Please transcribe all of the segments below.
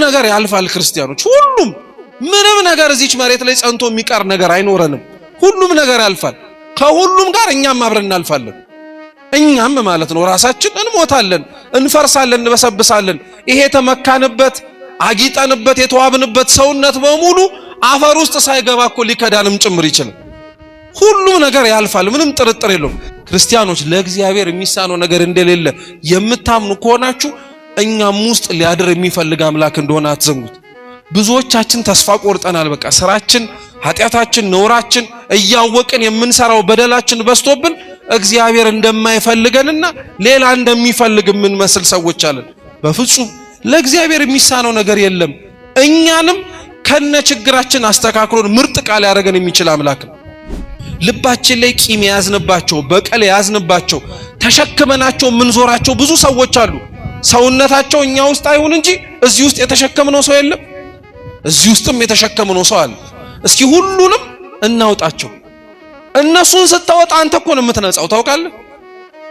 ነገር ያልፋል ክርስቲያኖች ሁሉም ምንም ነገር እዚች መሬት ላይ ጸንቶ የሚቀር ነገር አይኖርንም ሁሉም ነገር ያልፋል ከሁሉም ጋር እኛም አብረን እናልፋለን እኛም ማለት ነው ራሳችን እንሞታለን እንፈርሳለን እንበሰብሳለን ይሄ ተመካንበት አጊጠንበት የተዋብንበት ሰውነት በሙሉ አፈር ውስጥ ሳይገባኮ ሊከዳንም ጭምር ይችላል ሁሉም ነገር ያልፋል ምንም ጥርጥር የለውም ክርስቲያኖች ለእግዚአብሔር የሚሳነው ነገር እንደሌለ የምታምኑ ከሆናችሁ እኛም ውስጥ ሊያድር የሚፈልግ አምላክ እንደሆነ አትዘንጉት ብዙዎቻችን ተስፋ ቆርጠናል በቃ ስራችን ኃጢያታችን ነውራችን እያወቅን የምንሰራው በደላችን በስቶብን እግዚአብሔር እንደማይፈልገንና ሌላ እንደሚፈልግ ምን መስል ሰዎች አለን በፍጹም ለእግዚአብሔር የሚሳነው ነገር የለም እኛንም ከነ ችግራችን አስተካክሎን ምርጥ ቃል ያደርገን የሚችል አምላክ ነው ልባችን ላይ ቂም ያዝንባቸው በቀል ያዝንባቸው ተሸክመናቸው ምንዞራቸው ብዙ ሰዎች አሉ ሰውነታቸው እኛ ውስጥ አይሁን እንጂ እዚህ ውስጥ የተሸከመነው ሰው የለም እዚህ ውስጥም የተሸከመነው ሰው አለ እስኪ ሁሉንም እናውጣቸው እነሱን ስታወጣ አንተ እኮ ነው የምትነጻው ታውቃለህ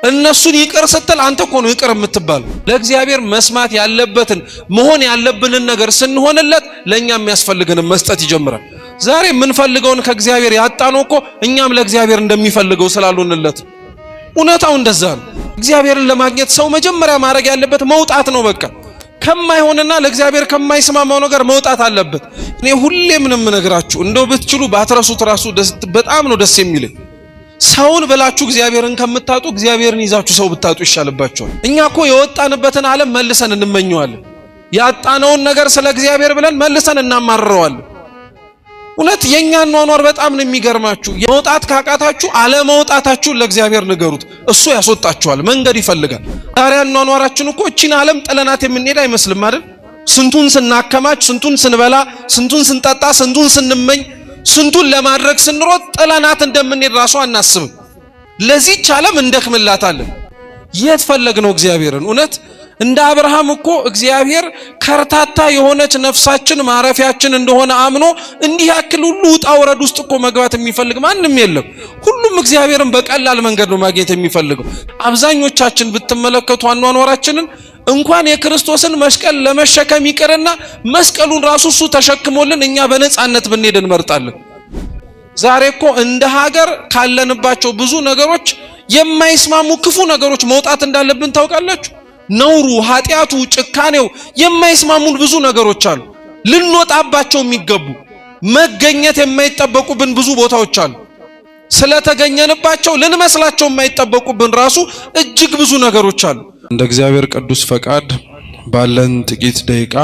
እነሱን ይቅር ስትል አንተ እኮ ነው ይቅር የምትባል ለእግዚአብሔር መስማት ያለበትን መሆን ያለብንን ነገር ስንሆንለት ለኛ የሚያስፈልገንን መስጠት ይጀምራል ዛሬ ምን ፈልገውን ከእግዚአብሔር ያጣነው እኮ እኛም ለእግዚአብሔር እንደሚፈልገው ስላልሆነለት እውነታው እንደዛ ነው እግዚአብሔርን ለማግኘት ሰው መጀመሪያ ማድረግ ያለበት መውጣት ነው በቃ ከማይሆንና ለእግዚአብሔር ከማይስማማው ነገር መውጣት አለበት እኔ ሁሌ ምንም ነግራችሁ እንደው ብትችሉ ባትረሱት ራሱ በጣም ነው ደስ የሚል ሰውን ብላችሁ እግዚአብሔርን ከምታጡ እግዚአብሔርን ይዛችሁ ሰው ብታጡ ይሻልባችኋል እኛኮ የወጣንበትን ዓለም መልሰን እንመኘዋለን ያጣነውን ነገር ስለ እግዚአብሔር ብለን መልሰን እናማርረዋለን እውነት የኛን ኗኗር በጣም ነው የሚገርማችሁ የመውጣት ካቃታችሁ አለመውጣታችሁ ለእግዚአብሔር ንገሩት እሱ ያስወጣችኋል መንገድ ይፈልጋል ዛሬ ኗኗራችን እኮ እቺን ዓለም ጥለናት የምንሄድ አይመስልም አይደል ስንቱን ስናከማች ስንቱን ስንበላ ስንቱን ስንጠጣ ስንቱን ስንመኝ ስንቱን ለማድረግ ስንሮጥ ጥለናት እንደምንሄድ ራሱ አናስብም ለዚህች ዓለም እንደክምላታለን የት ፈለግነው እግዚአብሔርን እውነት እንደ አብርሃም እኮ እግዚአብሔር ከርታታ የሆነች ነፍሳችን ማረፊያችን እንደሆነ አምኖ እንዲህ ያክል ሁሉ ውጣ ወረድ ውስጥ እኮ መግባት የሚፈልግ ማንንም የለም ሁሉም እግዚአብሔርን በቀላል መንገድ ነው ማግኘት የሚፈልገው አብዛኞቻችን ብትመለከቱ አኗኗራችንን እንኳን የክርስቶስን መስቀል ለመሸከም ይቀርና መስቀሉን ራሱ እሱ ተሸክሞልን እኛ በነጻነት ብንሄድ እንመርጣለን ዛሬ እኮ እንደ ሀገር ካለንባቸው ብዙ ነገሮች የማይስማሙ ክፉ ነገሮች መውጣት እንዳለብን ታውቃላችሁ ነውሩ ኃጢያቱ ጭካኔው የማይስማሙን ብዙ ነገሮች አሉ ልንወጣባቸው የሚገቡ መገኘት የማይጠበቁብን ብዙ ቦታዎች አሉ ስለተገኘንባቸው ልንመስላቸው የማይጠበቁብን ራሱ እጅግ ብዙ ነገሮች አሉ እንደ እግዚአብሔር ቅዱስ ፈቃድ ባለን ጥቂት ደቂቃ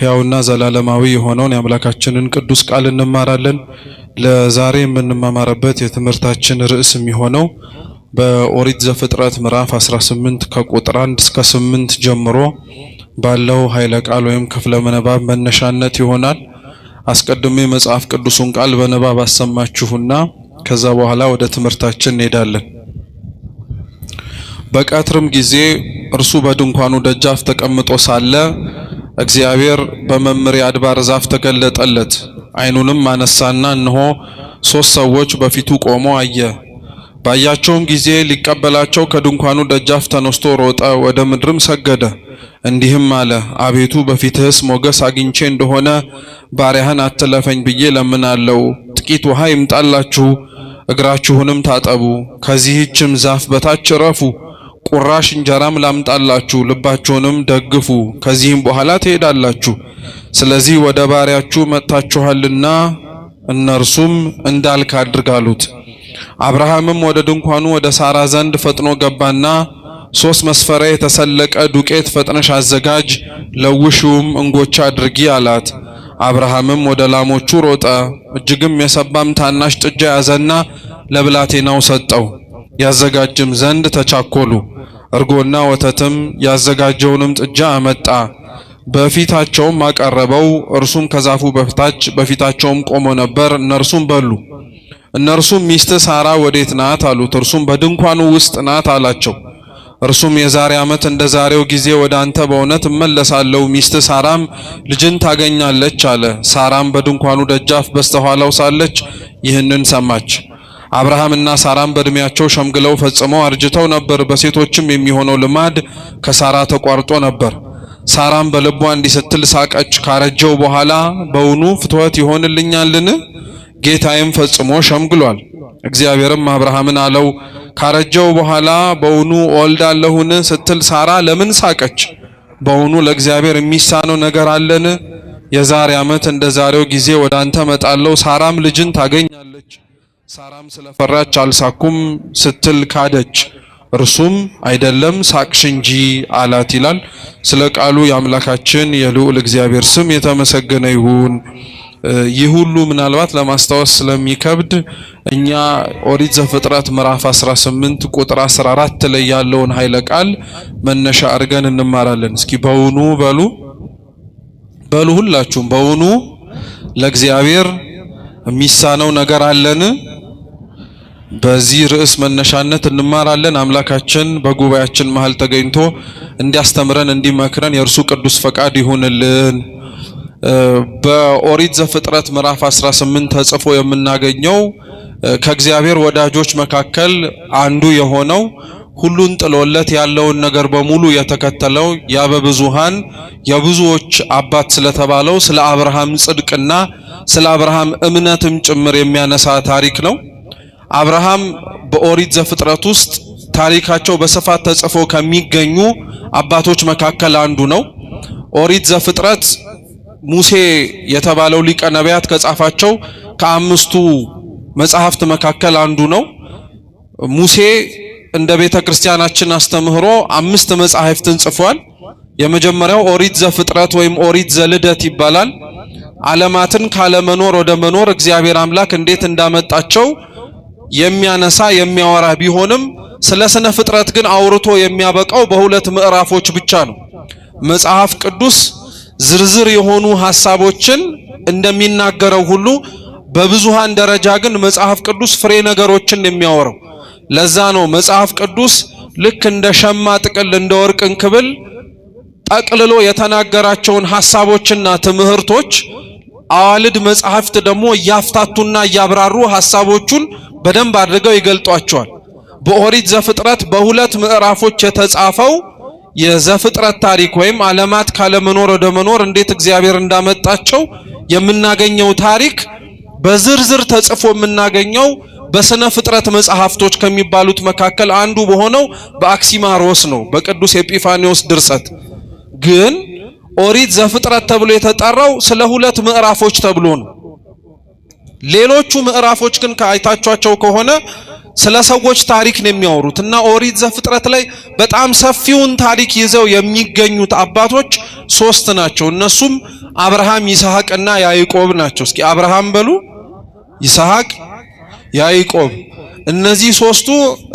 ሕያውና ዘላለማዊ የሆነውን የአምላካችንን ቅዱስ ቃል እንማራለን ለዛሬ የምንማማርበት የትምህርታችን ርዕስ የሚሆነው በኦሪት ዘፍጥረት ምዕራፍ 18 ከቁጥር 1 እስከ 8 ጀምሮ ባለው ኃይለ ቃል ወይም ክፍለ ምንባብ መነሻነት ይሆናል አስቀድሜ መጽሐፍ ቅዱሱን ቃል በንባብ አሰማችሁና ከዛ በኋላ ወደ ትምህርታችን እንሄዳለን በቀትርም ጊዜ እርሱ በድንኳኑ ደጃፍ ተቀምጦ ሳለ እግዚአብሔር በመምሬ አድባር ዛፍ ተገለጠለት አይኑንም አነሳና እነሆ 3 ሰዎች በፊቱ ቆመው አየ ባያቸውም ጊዜ ሊቀበላቸው ከድንኳኑ ደጃፍ ተነስቶ ሮጠ ወደ ምድርም ሰገደ እንዲህም አለ አቤቱ በፊትህስ ሞገስ አግኝቼ እንደሆነ ባሪያህን አትለፈኝ ብዬ ለምናለው ጥቂት ውሃ ይምጣላችሁ እግራችሁንም ታጠቡ ከዚህችም ዛፍ በታች ረፉ ቁራሽ እንጀራም ላምጣላችሁ ልባችሁንም ደግፉ ከዚህም በኋላ ትሄዳላችሁ ስለዚህ ወደ ባሪያችሁ መጣችኋልና እነርሱም እንዳልክ አድርጋሉት አብርሃምም ወደ ድንኳኑ ወደ ሳራ ዘንድ ፈጥኖ ገባና 3 መስፈሪያ የተሰለቀ ዱቄት ፈጥነሽ አዘጋጅ ለውሽውም እንጎቻ አድርጊ አላት አብርሃምም ወደ ላሞቹ ሮጠ እጅግም የሰባም ታናሽ ጥጃ ያዘና ለብላቴናው ሰጠው ያዘጋጅም ዘንድ ተቻኮሉ እርጎና ወተትም ያዘጋጀውንም ጥጃ አመጣ በፊታቸውም አቀረበው እርሱም ከዛፉ በታች በፊታቸውም ቆሞ ነበር እነርሱም በሉ እነርሱም ሚስት ሳራ ወዴት ናት አሉት እርሱም በድንኳኑ ውስጥ ናት አላቸው እርሱም የዛሬ ዓመት እንደ ዛሬው ጊዜ ወደ አንተ በእውነት እመለሳለሁ ሚስት ሳራም ልጅን ታገኛለች አለ ሳራም በድንኳኑ ደጃፍ በስተኋላው ሳለች ይህንን ሰማች አብርሃምና ሳራም በእድሜያቸው ሸምግለው ፈጽመው አርጅተው ነበር በሴቶችም የሚሆነው ልማድ ከሳራ ተቋርጦ ነበር ሳራም በልቧ እንዲህ ስትል ሳቀች፣ ካረጀው በኋላ በውኑ ፍትወት ይሆንልኛልን? ጌታዬም ፈጽሞ ሸምግሏል። እግዚአብሔርም አብርሃምን አለው፣ ካረጀው በኋላ በውኑ እወልዳለሁን ስትል ሳራ ለምን ሳቀች? በውኑ ለእግዚአብሔር የሚሳነው ነገር አለን? የዛሬ ዓመት እንደ ዛሬው ጊዜ ወደ አንተ መጣለሁ፣ ሳራም ልጅን ታገኛለች። ሳራም ስለፈራች አልሳኩም ስትል ካደች። እርሱም አይደለም ሳቅሽ እንጂ አላት ይላል። ስለ ቃሉ የአምላካችን የልዑል እግዚአብሔር ስም የተመሰገነ ይሁን። ይህ ሁሉ ምናልባት ለማስታወስ ስለሚከብድ እኛ ኦሪት ዘፍጥረት ምዕራፍ 18 ቁጥር 14 ላይ ያለውን ኃይለ ቃል መነሻ አድርገን እንማራለን። እስኪ በውኑ በሉ ሁላችሁም በውኑ ለእግዚአብሔር የሚሳነው ነገር አለን? በዚህ ርዕስ መነሻነት እንማራለን። አምላካችን በጉባኤያችን መሃል ተገኝቶ እንዲያስተምረን እንዲመክረን የእርሱ ቅዱስ ፈቃድ ይሁንልን። በኦሪት ዘፍጥረት ምዕራፍ 18 ተጽፎ የምናገኘው ከእግዚአብሔር ወዳጆች መካከል አንዱ የሆነው ሁሉን ጥሎለት ያለውን ነገር በሙሉ የተከተለው ያበብዙሃን የብዙዎች አባት ስለተባለው ስለ አብርሃም ጽድቅና ስለ አብርሃም እምነትም ጭምር የሚያነሳ ታሪክ ነው። አብርሃም በኦሪት ዘፍጥረት ውስጥ ታሪካቸው በስፋት ተጽፎ ከሚገኙ አባቶች መካከል አንዱ ነው። ኦሪት ዘፍጥረት ሙሴ የተባለው ሊቀ ነቢያት ከጻፋቸው ከአምስቱ መጻሕፍት መካከል አንዱ ነው። ሙሴ እንደ ቤተ ክርስቲያናችን አስተምህሮ 5 መጻሕፍትን ጽፏል። የመጀመሪያው ኦሪት ዘፍጥረት ወይም ኦሪት ዘልደት ይባላል። ዓለማትን ካለመኖር ወደ መኖር እግዚአብሔር አምላክ እንዴት እንዳመጣቸው የሚያነሳ የሚያወራ ቢሆንም ስለ ስነ ፍጥረት ግን አውርቶ የሚያበቃው በ2 ምዕራፎች ብቻ ነው። መጽሐፍ ቅዱስ ዝርዝር የሆኑ ሐሳቦችን እንደሚናገረው ሁሉ በብዙሃን ደረጃ ግን መጽሐፍ ቅዱስ ፍሬ ነገሮችን የሚያወራው። ለዛ ነው መጽሐፍ ቅዱስ ልክ እንደ ሸማ ጥቅል እንደ ወርቅ እንክብል ጠቅልሎ የተናገራቸውን ሐሳቦችና ትምህርቶች አዋልድ መጽሐፍት ደግሞ እያፍታቱና እያብራሩ ሐሳቦቹን በደንብ አድርገው ይገልጧቸዋል። በኦሪት ዘፍጥረት በ2 ምዕራፎች የተጻፈው የዘፍጥረት ታሪክ ወይም ዓለማት ካለመኖር ወደ መኖር እንዴት እግዚአብሔር እንዳመጣቸው የምናገኘው ታሪክ በዝርዝር ተጽፎ የምናገኘው በስነ ፍጥረት መጽሐፍቶች ከሚባሉት መካከል አንዱ በሆነው በአክሲማሮስ ነው፣ በቅዱስ ኤጲፋኒዮስ ድርሰት። ግን ኦሪት ዘፍጥረት ተብሎ የተጠራው ስለ 2 ምዕራፎች ተብሎ ነው። ሌሎቹ ምዕራፎች ግን ከአይታቿቸው ከሆነ ስለ ሰዎች ታሪክ ነው የሚያወሩት እና ኦሪት ዘፍጥረት ላይ በጣም ሰፊውን ታሪክ ይዘው የሚገኙት አባቶች 3 ናቸው። እነሱም አብርሃም፣ ይስሐቅና ያዕቆብ ናቸው። እስኪ አብርሃም በሉ፣ ይስሐቅ፣ ያዕቆብ። እነዚህ 3ቱ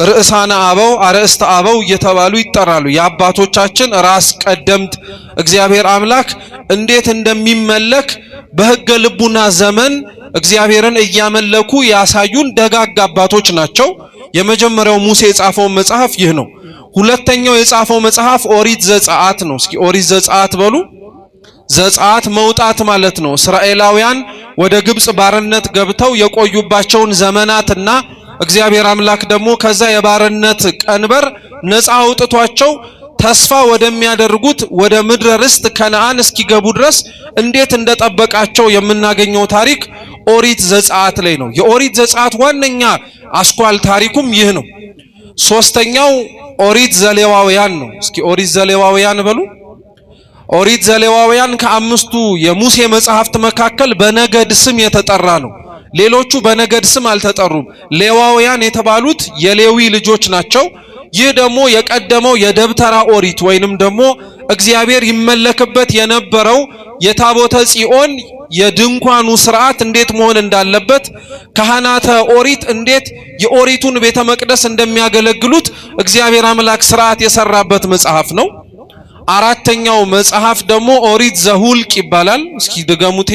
ርዕሳነ አበው አርእስተ አበው እየተባሉ ይጠራሉ። የአባቶቻችን ራስ ቀደምት እግዚአብሔር አምላክ እንዴት እንደሚመለክ በሕገ ልቡና ዘመን እግዚአብሔርን እያመለኩ ያሳዩን ደጋግ አባቶች ናቸው። የመጀመሪያው ሙሴ የጻፈው መጽሐፍ ይህ ነው። ሁለተኛው የጻፈው መጽሐፍ ኦሪት ዘጸአት ነው። እስኪ ኦሪት ዘጸአት በሉ። ዘጸአት መውጣት ማለት ነው። እስራኤላውያን ወደ ግብጽ ባርነት ገብተው የቆዩባቸውን ዘመናትና እግዚአብሔር አምላክ ደግሞ ከዛ የባርነት ቀንበር ነፃ አውጥቷቸው ተስፋ ወደሚያደርጉት ወደ ምድረ ርስት ከነዓን እስኪገቡ ድረስ እንዴት እንደጠበቃቸው የምናገኘው ታሪክ ኦሪት ዘጸአት ላይ ነው። የኦሪት ዘጸአት ዋነኛ አስኳል ታሪኩም ይህ ነው። ሶስተኛው ኦሪት ዘሌዋውያን ነው። እስኪ ኦሪት ዘሌዋውያን በሉ። ኦሪት ዘሌዋውያን ከ5ቱ የሙሴ መጽሐፍት መካከል በነገድ ስም የተጠራ ነው። ሌሎቹ በነገድ ስም አልተጠሩም። ሌዋውያን የተባሉት የሌዊ ልጆች ናቸው። ይህ ደግሞ የቀደመው የደብተራ ኦሪት ወይንም ደግሞ እግዚአብሔር ይመለክበት የነበረው የታቦተ ጽዮን የድንኳኑ ስርዓት እንዴት መሆን እንዳለበት ካህናተ ኦሪት እንዴት የኦሪቱን ቤተ መቅደስ እንደሚያገለግሉት እግዚአብሔር አምላክ ስርዓት የሰራበት መጽሐፍ ነው። አራተኛው መጽሐፍ ደግሞ ኦሪት ዘሁልቅ ይባላል። እስኪ ድገሙት።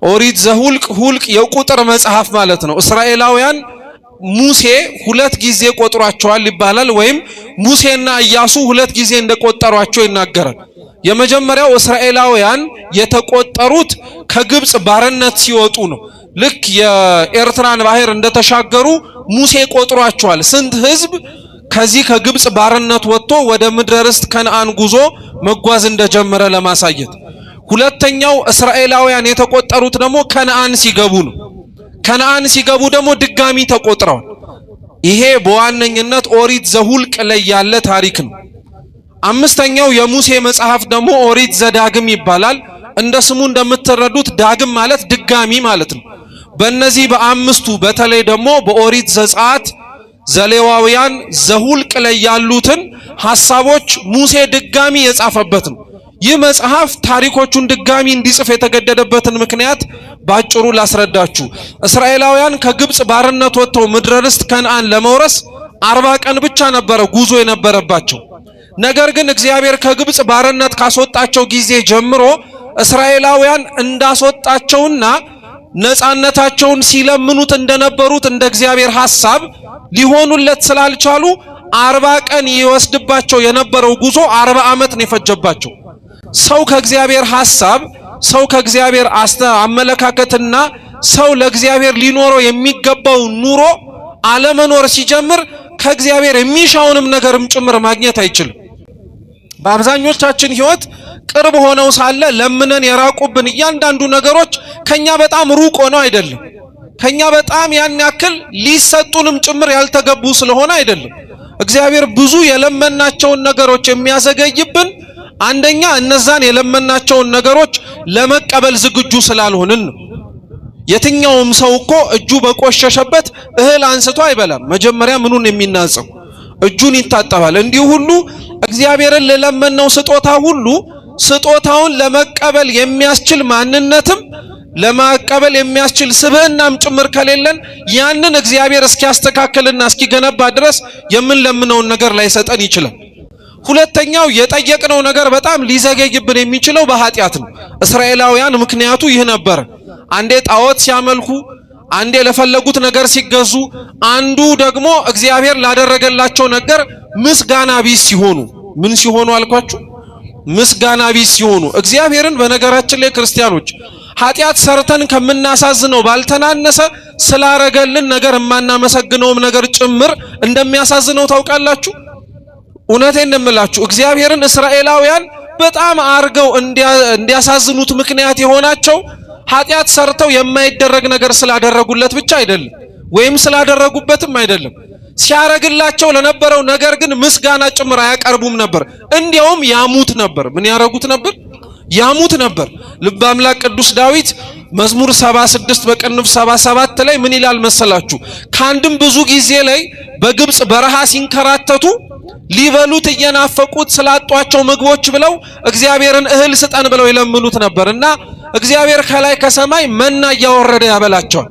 ኦሪት ዘሁልቅ፣ ሁልቅ የቁጥር መጽሐፍ ማለት ነው። እስራኤላውያን ሙሴ 2 ጊዜ ቆጥሯቸዋል ይባላል። ወይም ሙሴና ኢያሱ 2 ጊዜ እንደቆጠሯቸው ይናገራል። የመጀመሪያው እስራኤላውያን የተቆጠሩት ከግብጽ ባርነት ሲወጡ ነው። ልክ የኤርትራን ባህር እንደተሻገሩ ሙሴ ቆጥሯቸዋል። ስንት ህዝብ ከዚህ ከግብጽ ባርነት ወጥቶ ወደ ምድረ ርስት ከነዓን ጉዞ መጓዝ እንደጀመረ ለማሳየት። ሁለተኛው እስራኤላውያን የተቆጠሩት ደግሞ ከነዓን ሲገቡ ነው። ከነዓን ሲገቡ ደግሞ ድጋሚ ተቆጥረዋል። ይሄ በዋነኝነት ኦሪት ዘሁልቅ ላይ ያለ ታሪክ ነው። አምስተኛው የሙሴ መጽሐፍ ደግሞ ኦሪት ዘዳግም ይባላል። እንደ ስሙ እንደምትረዱት ዳግም ማለት ድጋሚ ማለት ነው። በእነዚህ በአምስቱ በተለይ ደግሞ በኦሪት ዘጸአት፣ ዘሌዋውያን፣ ዘሁልቅ ላይ ያሉትን ሐሳቦች ሙሴ ድጋሚ የጻፈበት ነው። ይህ መጽሐፍ ታሪኮቹን ድጋሚ እንዲጽፍ የተገደደበትን ምክንያት ባጭሩ ላስረዳችሁ። እስራኤላውያን ከግብጽ ባርነት ወጥተው ምድረ ርስት ከነዓን ለመውረስ 40 ቀን ብቻ ነበረ ጉዞ የነበረባቸው። ነገር ግን እግዚአብሔር ከግብጽ ባርነት ካስወጣቸው ጊዜ ጀምሮ እስራኤላውያን እንዳስወጣቸውና ነፃነታቸውን ሲለምኑት እንደነበሩት እንደ እግዚአብሔር ሐሳብ ሊሆኑለት ስላልቻሉ 40 ቀን ይወስድባቸው የነበረው ጉዞ 40 ዓመት ነው የፈጀባቸው። ሰው ከእግዚአብሔር ሐሳብ፣ ሰው ከእግዚአብሔር አመለካከትና ሰው ለእግዚአብሔር ሊኖረው የሚገባው ኑሮ አለመኖር ሲጀምር ከእግዚአብሔር የሚሻውንም ነገርም ጭምር ማግኘት አይችልም። በአብዛኞቻችን ሕይወት ቅርብ ሆነው ሳለ ለምነን የራቁብን እያንዳንዱ ነገሮች ከኛ በጣም ሩቅ ሆነው አይደለም፣ ከኛ በጣም ያን ያክል ሊሰጡንም ጭምር ያልተገቡ ስለሆነ አይደለም። እግዚአብሔር ብዙ የለመናቸውን ነገሮች የሚያዘገይብን አንደኛ እነዛን የለመናቸውን ነገሮች ለመቀበል ዝግጁ ስላልሆንን ነው። የትኛውም ሰው እኮ እጁ በቆሸሸበት እህል አንስቶ አይበላም። መጀመሪያ ምኑን የሚናጸው? እጁን ይታጠባል። እንዲሁ ሁሉ እግዚአብሔርን ለለመነው ስጦታ ሁሉ ስጦታውን ለመቀበል የሚያስችል ማንነትም ለማቀበል የሚያስችል ስብዕናም ጭምር ከሌለን ያንን እግዚአብሔር እስኪያስተካክልና እስኪገነባ ድረስ የምንለምነውን ነገር ላይሰጠን ይችላል። ሁለተኛው የጠየቅነው ነገር በጣም ሊዘገይብን የሚችለው በኃጢአት ነው። እስራኤላውያን ምክንያቱ ይህ ነበር። አንዴ ጣዖት ሲያመልኩ፣ አንዴ ለፈለጉት ነገር ሲገዙ፣ አንዱ ደግሞ እግዚአብሔር ላደረገላቸው ነገር ምስጋና ቢስ ሲሆኑ። ምን ሲሆኑ አልኳችሁ? ምስጋና ቢስ ሲሆኑ። እግዚአብሔርን በነገራችን ላይ ክርስቲያኖች ኃጢአት ሰርተን ከምናሳዝነው ባልተናነሰ ስላረገልን ነገር የማናመሰግነውም ነገር ጭምር እንደሚያሳዝነው ታውቃላችሁ። እውነቴን እንደምላችሁ እግዚአብሔርን እስራኤላውያን በጣም አርገው እንዲያሳዝኑት ምክንያት የሆናቸው ኃጢአት ሰርተው የማይደረግ ነገር ስላደረጉለት ብቻ አይደለም፣ ወይም ስላደረጉበትም አይደለም። ሲያረግላቸው ለነበረው ነገር ግን ምስጋና ጭምር አያቀርቡም ነበር። እንዲያውም ያሙት ነበር። ምን ያረጉት ነበር? ያሙት ነበር። ልበ አምላክ ቅዱስ ዳዊት መዝሙር 76 በቅንፍ 77 ላይ ምን ይላል መሰላችሁ? ከአንድም ብዙ ጊዜ ላይ በግብጽ በረሃ ሲንከራተቱ ሊበሉት እየናፈቁት ስላጧቸው ምግቦች ብለው እግዚአብሔርን እህል ስጠን ብለው ይለምኑት ነበርና እግዚአብሔር ከላይ ከሰማይ መና እያወረደ ያበላቸዋል።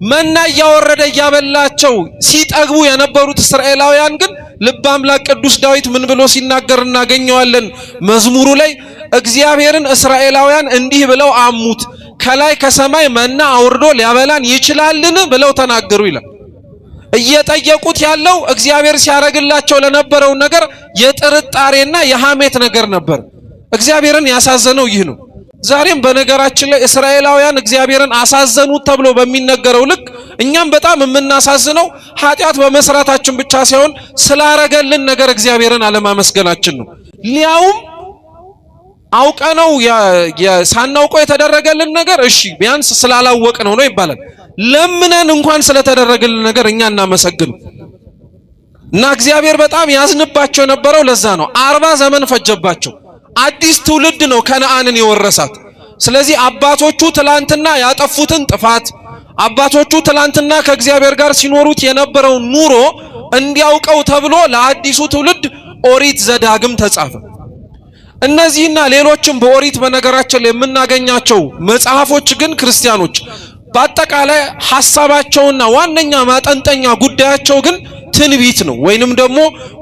መና እያወረደ እያበላቸው ሲጠግቡ የነበሩት እስራኤላውያን ግን ልበ አምላክ ቅዱስ ዳዊት ምን ብሎ ሲናገር እናገኘዋለን? መዝሙሩ ላይ እግዚአብሔርን እስራኤላውያን እንዲህ ብለው አሙት፣ ከላይ ከሰማይ መና አውርዶ ሊያበላን ይችላልን ብለው ተናገሩ ይላል። እየጠየቁት ያለው እግዚአብሔር ሲያረግላቸው ለነበረው ነገር የጥርጣሬና የሐሜት ነገር ነበር። እግዚአብሔርን ያሳዘነው ይህ ነው። ዛሬም በነገራችን ላይ እስራኤላውያን እግዚአብሔርን አሳዘኑት ተብሎ በሚነገረው ልክ እኛም በጣም የምናሳዝነው ኃጢአት በመስራታችን ብቻ ሳይሆን ስላረገልን ነገር እግዚአብሔርን አለማመስገናችን ነው። ሊያውም አውቀነው ሳናውቀው የተደረገልን ነገር እሺ ቢያንስ ስላላወቅነው ነው ይባላል። ለምነን እንኳን ስለተደረገልን ነገር እኛ እናመሰግን እና እግዚአብሔር በጣም ያዝንባቸው የነበረው ለዛ ነው። 40 ዘመን ፈጀባቸው። አዲስ ትውልድ ነው ከነዓንን የወረሳት። ስለዚህ አባቶቹ ትላንትና ያጠፉትን ጥፋት፣ አባቶቹ ትላንትና ከእግዚአብሔር ጋር ሲኖሩት የነበረው ኑሮ እንዲያውቀው ተብሎ ለአዲሱ ትውልድ ኦሪት ዘዳግም ተጻፈ። እነዚህና ሌሎችም በኦሪት በነገራችን ላይ የምናገኛቸው መጽሐፎች ግን ክርስቲያኖች በአጠቃላይ ሐሳባቸውና ዋነኛ ማጠንጠኛ ጉዳያቸው ግን ትንቢት ነው፣ ወይንም ደግሞ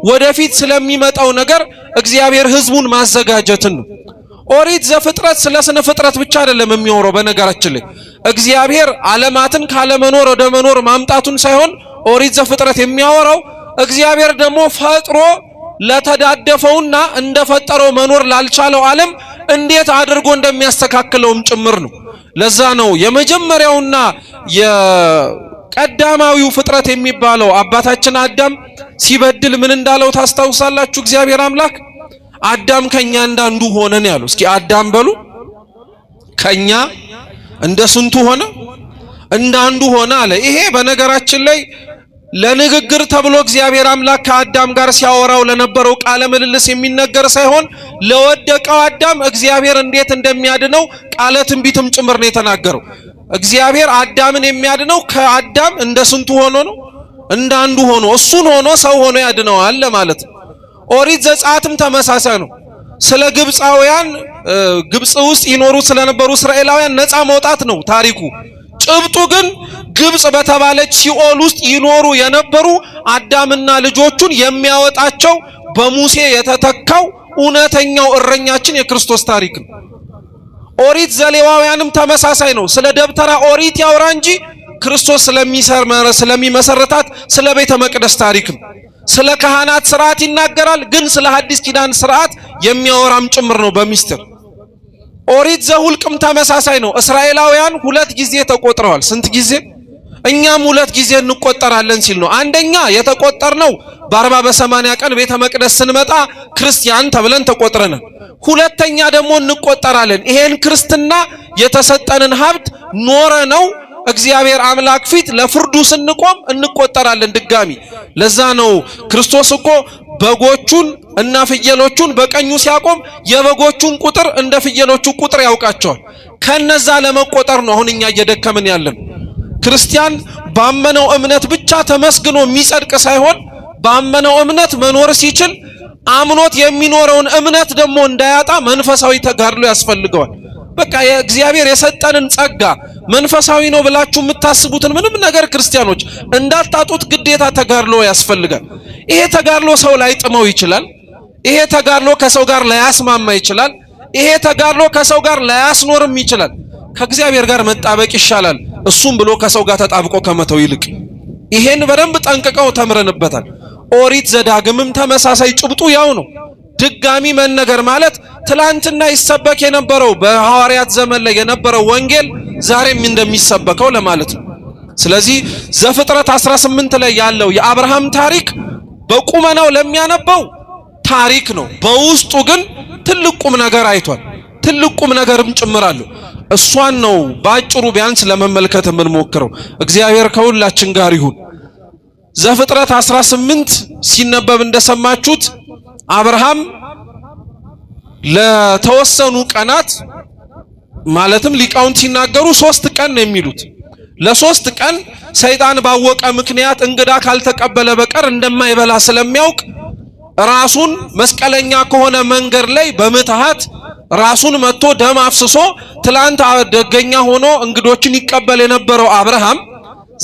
ወደፊት ስለሚመጣው ነገር እግዚአብሔር ሕዝቡን ማዘጋጀትን ነው። ኦሪት ዘፍጥረት ስለ ስነ ፍጥረት ብቻ አይደለም የሚያወራው። በነገራችን ላይ እግዚአብሔር ዓለማትን ካለመኖር ወደ መኖር ማምጣቱን ሳይሆን ኦሪት ዘፍጥረት የሚያወራው እግዚአብሔር ደግሞ ፈጥሮ ለተዳደፈውና እንደፈጠረው መኖር ላልቻለው ዓለም እንዴት አድርጎ እንደሚያስተካክለውም ጭምር ነው። ለዛ ነው የመጀመሪያውና የቀዳማዊው ፍጥረት የሚባለው አባታችን አዳም ሲበድል ምን እንዳለው ታስታውሳላችሁ? እግዚአብሔር አምላክ አዳም ከኛ እንዳንዱ ሆነ ነው ያለው። እስኪ አዳም በሉ። ከኛ እንደ ስንቱ ሆነ? እንዳንዱ ሆነ አለ። ይሄ በነገራችን ላይ ለንግግር ተብሎ እግዚአብሔር አምላክ ከአዳም ጋር ሲያወራው ለነበረው ቃለ ምልልስ የሚነገር ሳይሆን ለወደቀው አዳም እግዚአብሔር እንዴት እንደሚያድነው ቃለ ትንቢትም ጭምር ነው የተናገረው። እግዚአብሔር አዳምን የሚያድነው ከአዳም እንደ ስንቱ ሆኖ ነው? እንዳንዱ ሆኖ እሱን ሆኖ ሰው ሆኖ ያድነዋል ለማለት ነው። ኦሪት ዘጸአትም ተመሳሳይ ነው። ስለ ግብፃውያን ግብፅ ውስጥ ይኖሩ ስለነበሩ እስራኤላውያን ነፃ መውጣት ነው ታሪኩ። ጭብጡ ግን ግብፅ በተባለች ሲኦል ውስጥ ይኖሩ የነበሩ አዳምና ልጆቹን የሚያወጣቸው በሙሴ የተተካው እውነተኛው እረኛችን የክርስቶስ ታሪክ ነው። ኦሪት ዘሌዋውያንም ተመሳሳይ ነው። ስለ ደብተራ ኦሪት ያወራ እንጂ ክርስቶስ ስለሚመሰረታት ስለ ቤተ መቅደስ ታሪክ ነው። ስለ ካህናት ስርዓት ይናገራል፣ ግን ስለ ሐዲስ ኪዳን ስርዓት የሚያወራም ጭምር ነው በሚስጥር። ኦሪት ዘሁልቅም ተመሳሳይ ነው። እስራኤላውያን 2 ጊዜ ተቆጥረዋል። ስንት ጊዜ? እኛም 2 ጊዜ እንቆጠራለን ሲል ነው። አንደኛ የተቆጠርነው በ40 በ80 ቀን ቤተ መቅደስ ስንመጣ ክርስቲያን ተብለን ተቆጥረናል። ሁለተኛ ደግሞ እንቆጠራለን። ይሄን ክርስትና የተሰጠንን ሀብት ኖረ ነው እግዚአብሔር አምላክ ፊት ለፍርዱ ስንቆም እንቆጠራለን ድጋሚ። ለዛ ነው ክርስቶስ እኮ በጎቹን እና ፍየሎቹን በቀኙ ሲያቆም የበጎቹን ቁጥር እንደ ፍየሎቹ ቁጥር ያውቃቸዋል። ከነዛ ለመቆጠር ነው አሁን እኛ እየደከምን ያለን። ክርስቲያን ባመነው እምነት ብቻ ተመስግኖ የሚጸድቅ ሳይሆን ባመነው እምነት መኖር ሲችል አምኖት የሚኖረውን እምነት ደግሞ እንዳያጣ መንፈሳዊ ተጋድሎ ያስፈልገዋል። በቃ የእግዚአብሔር የሰጠንን ጸጋ መንፈሳዊ ነው ብላችሁ የምታስቡትን ምንም ነገር ክርስቲያኖች እንዳታጡት ግዴታ ተጋድሎ ያስፈልጋል። ይሄ ተጋድሎ ሰው ላይ ጥመው ይችላል። ይሄ ተጋድሎ ከሰው ጋር ላያስማማ ይችላል። ይሄ ተጋድሎ ከሰው ጋር ላያስኖርም ይችላል። ከእግዚአብሔር ጋር መጣበቅ ይሻላል እሱም ብሎ ከሰው ጋር ተጣብቆ ከመተው ይልቅ። ይሄን በደንብ ጠንቅቀው ተምረንበታል። ኦሪት ዘዳግምም ተመሳሳይ ጭብጡ ያው ነው። ድጋሚ መነገር ማለት ትላንትና ይሰበክ የነበረው በሐዋርያት ዘመን ላይ የነበረው ወንጌል ዛሬም እንደሚሰበከው ለማለት ነው። ስለዚህ ዘፍጥረት 18 ላይ ያለው የአብርሃም ታሪክ በቁመናው ለሚያነበው ታሪክ ነው። በውስጡ ግን ትልቅ ቁም ነገር አይቷል። ትልቅ ቁም ነገርም ጭምራለሁ። እሷን ነው ባጭሩ ቢያንስ ለመመልከት የምንሞክረው። እግዚአብሔር ከሁላችን ጋር ይሁን። ዘፍጥረት 18 ሲነበብ እንደሰማችሁት አብርሃም ለተወሰኑ ቀናት ማለትም ሊቃውንት ሲናገሩ 3 ቀን ነው የሚሉት። ለ3 ቀን ሰይጣን ባወቀ ምክንያት እንግዳ ካልተቀበለ በቀር እንደማይበላ ስለሚያውቅ ራሱን መስቀለኛ ከሆነ መንገድ ላይ በምትሃት ራሱን መጥቶ ደም አፍስሶ ትላንት ደገኛ ሆኖ እንግዶችን ይቀበል የነበረው አብርሃም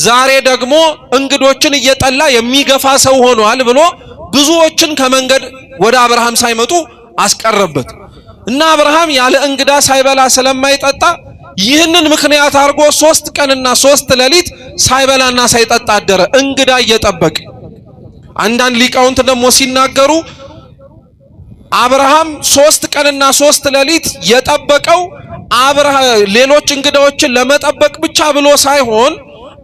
ዛሬ ደግሞ እንግዶችን እየጠላ የሚገፋ ሰው ሆኗል ብሎ ብዙዎችን ከመንገድ ወደ አብርሃም ሳይመጡ አስቀረበት እና አብርሃም ያለ እንግዳ ሳይበላ ስለማይጠጣ ይህንን ምክንያት አድርጎ 3 ቀንና 3 ሌሊት ሳይበላና ሳይጠጣ አደረ እንግዳ እየጠበቀ። አንዳንድ ሊቃውንት ደግሞ ሲናገሩ አብርሃም 3 ቀንና 3 ሌሊት የጠበቀው ሌሎች እንግዳዎችን ለመጠበቅ ብቻ ብሎ ሳይሆን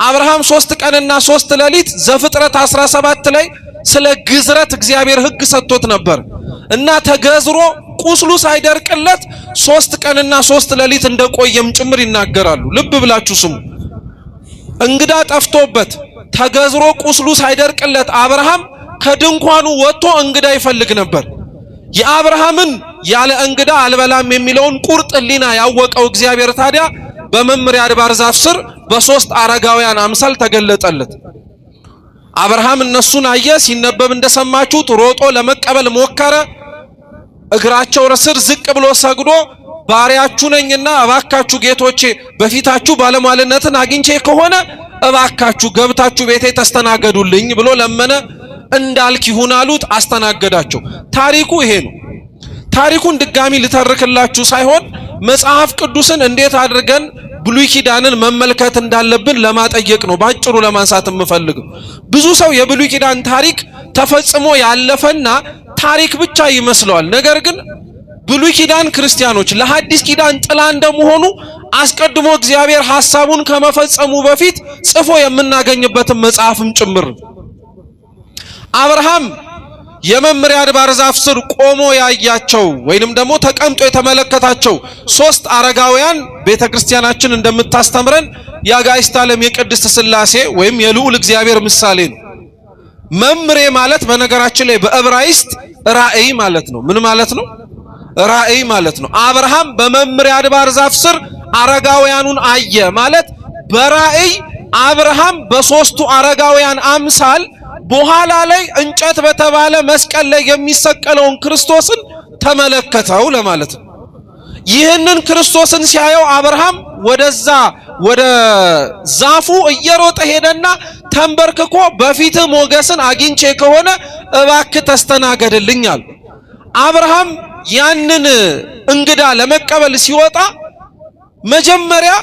አብርሃም 3 ቀንና 3 ሌሊት ዘፍጥረት 17 ላይ ስለ ግዝረት እግዚአብሔር ሕግ ሰጥቶት ነበር እና ተገዝሮ ቁስሉ ሳይደርቅለት 3 ቀንና 3 ሌሊት እንደቆየም ጭምር ይናገራሉ። ልብ ብላችሁ ስሙ። እንግዳ ጠፍቶበት ተገዝሮ ቁስሉ ሳይደርቅለት አብርሃም ከድንኳኑ ወጥቶ እንግዳ ይፈልግ ነበር። የአብርሃምን ያለ እንግዳ አልበላም የሚለውን ቁርጥ ሕሊና ያወቀው እግዚአብሔር ታዲያ በመምሪያ አድባር ዛፍ ስር በ3 አረጋውያን አምሳል ተገለጠለት። አብርሃም እነሱን አየ። ሲነበብ እንደሰማችሁት ሮጦ ለመቀበል ሞከረ። እግራቸው ስር ዝቅ ብሎ ሰግዶ ባሪያችሁ ነኝና እባካችሁ ጌቶቼ በፊታችሁ ባለሟልነትን አግኝቼ ከሆነ እባካችሁ ገብታችሁ ቤቴ ተስተናገዱልኝ ብሎ ለመነ። እንዳልክ ይሁን አሉት። አስተናገዳቸው። ታሪኩ ይሄ ነው። ታሪኩን ድጋሚ ልተርክላችሁ ሳይሆን መጽሐፍ ቅዱስን እንዴት አድርገን ብሉይ ኪዳንን መመልከት እንዳለብን ለማጠየቅ ነው ባጭሩ ለማንሳት የምፈልገው። ብዙ ሰው የብሉይ ኪዳን ታሪክ ተፈጽሞ ያለፈና ታሪክ ብቻ ይመስለዋል። ነገር ግን ብሉይ ኪዳን ክርስቲያኖች ለሐዲስ ኪዳን ጥላ እንደመሆኑ አስቀድሞ እግዚአብሔር ሐሳቡን ከመፈጸሙ በፊት ጽፎ የምናገኝበትን መጽሐፍም ጭምር። አብርሃም የመምሪያ አድባር ዛፍ ስር ቆሞ ያያቸው ወይንም ደግሞ ተቀምጦ የተመለከታቸው ሶስት አረጋውያን ቤተክርስቲያናችን እንደምታስተምረን የአጋዕዝተ ዓለም የቅድስት ሥላሴ ወይም የልዑል እግዚአብሔር ምሳሌ ነው። መምሬ ማለት በነገራችን ላይ በዕብራይስጥ ራእይ ማለት ነው። ምን ማለት ነው? ራእይ ማለት ነው። አብርሃም በመምሪያ አድባር ዛፍ ስር አረጋውያኑን አየ ማለት በራእይ አብርሃም በሶስቱ አረጋውያን አምሳል በኋላ ላይ እንጨት በተባለ መስቀል ላይ የሚሰቀለውን ክርስቶስን ተመለከተው ለማለት ነው። ይህንን ክርስቶስን ሲያየው አብርሃም ወደዛ ወደ ዛፉ እየሮጠ ሄደና ተንበርክኮ በፊት ሞገስን አግኝቼ ከሆነ እባክህ ተስተናገድልኛል። አብርሃም ያንን እንግዳ ለመቀበል ሲወጣ መጀመሪያ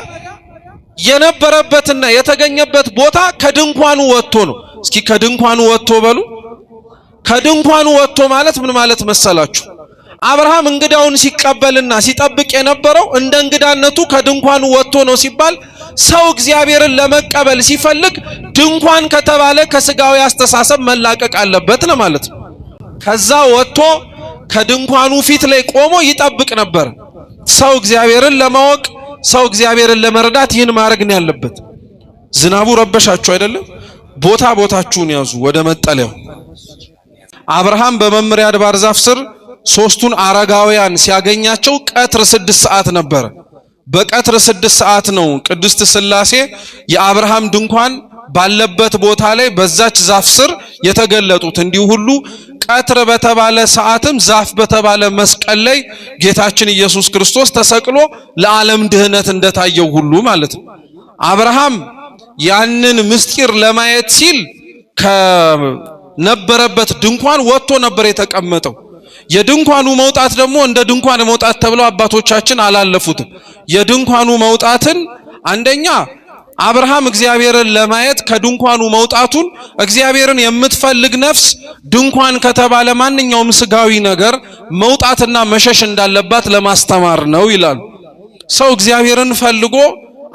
የነበረበትና የተገኘበት ቦታ ከድንኳኑ ወጥቶ ነው። እስኪ ከድንኳኑ ወጥቶ በሉ። ከድንኳኑ ወጥቶ ማለት ምን ማለት መሰላችሁ? አብርሃም እንግዳውን ሲቀበልና ሲጠብቅ የነበረው እንደ እንግዳነቱ ከድንኳኑ ወጥቶ ነው ሲባል ሰው እግዚአብሔርን ለመቀበል ሲፈልግ ድንኳን ከተባለ ከስጋዊ አስተሳሰብ መላቀቅ አለበት ነው ማለት ነው። ከዛ ወጥቶ ከድንኳኑ ፊት ላይ ቆሞ ይጠብቅ ነበር። ሰው እግዚአብሔርን ለማወቅ ሰው እግዚአብሔርን ለመረዳት ይህን ማድረግ ነው ያለበት። ዝናቡ ረበሻችሁ አይደለም? ቦታችሁን ያዙ ወደ መጠለያው። አብርሃም በመምሪያ አድባር ዛፍ ስር ሶስቱን አረጋውያን ሲያገኛቸው ቀትር 6 ሰዓት ነበር። በቀትር 6 ሰዓት ነው ቅድስት ሥላሴ የአብርሃም ድንኳን ባለበት ቦታ ላይ በዛች ዛፍ ስር የተገለጡት። እንዲሁ ሁሉ ቀትር በተባለ ሰዓትም ዛፍ በተባለ መስቀል ላይ ጌታችን ኢየሱስ ክርስቶስ ተሰቅሎ ለዓለም ድህነት እንደታየው ሁሉ ማለት ነው። አብርሃም ያንን ምስጢር ለማየት ሲል ከነበረበት ድንኳን ወጥቶ ነበር የተቀመጠው። የድንኳኑ መውጣት ደግሞ እንደ ድንኳን መውጣት ተብለው አባቶቻችን አላለፉትም። የድንኳኑ መውጣትን አንደኛ አብርሃም እግዚአብሔርን ለማየት ከድንኳኑ መውጣቱን እግዚአብሔርን የምትፈልግ ነፍስ ድንኳን ከተባለ ማንኛውም ስጋዊ ነገር መውጣትና መሸሽ እንዳለባት ለማስተማር ነው ይላሉ። ሰው እግዚአብሔርን ፈልጎ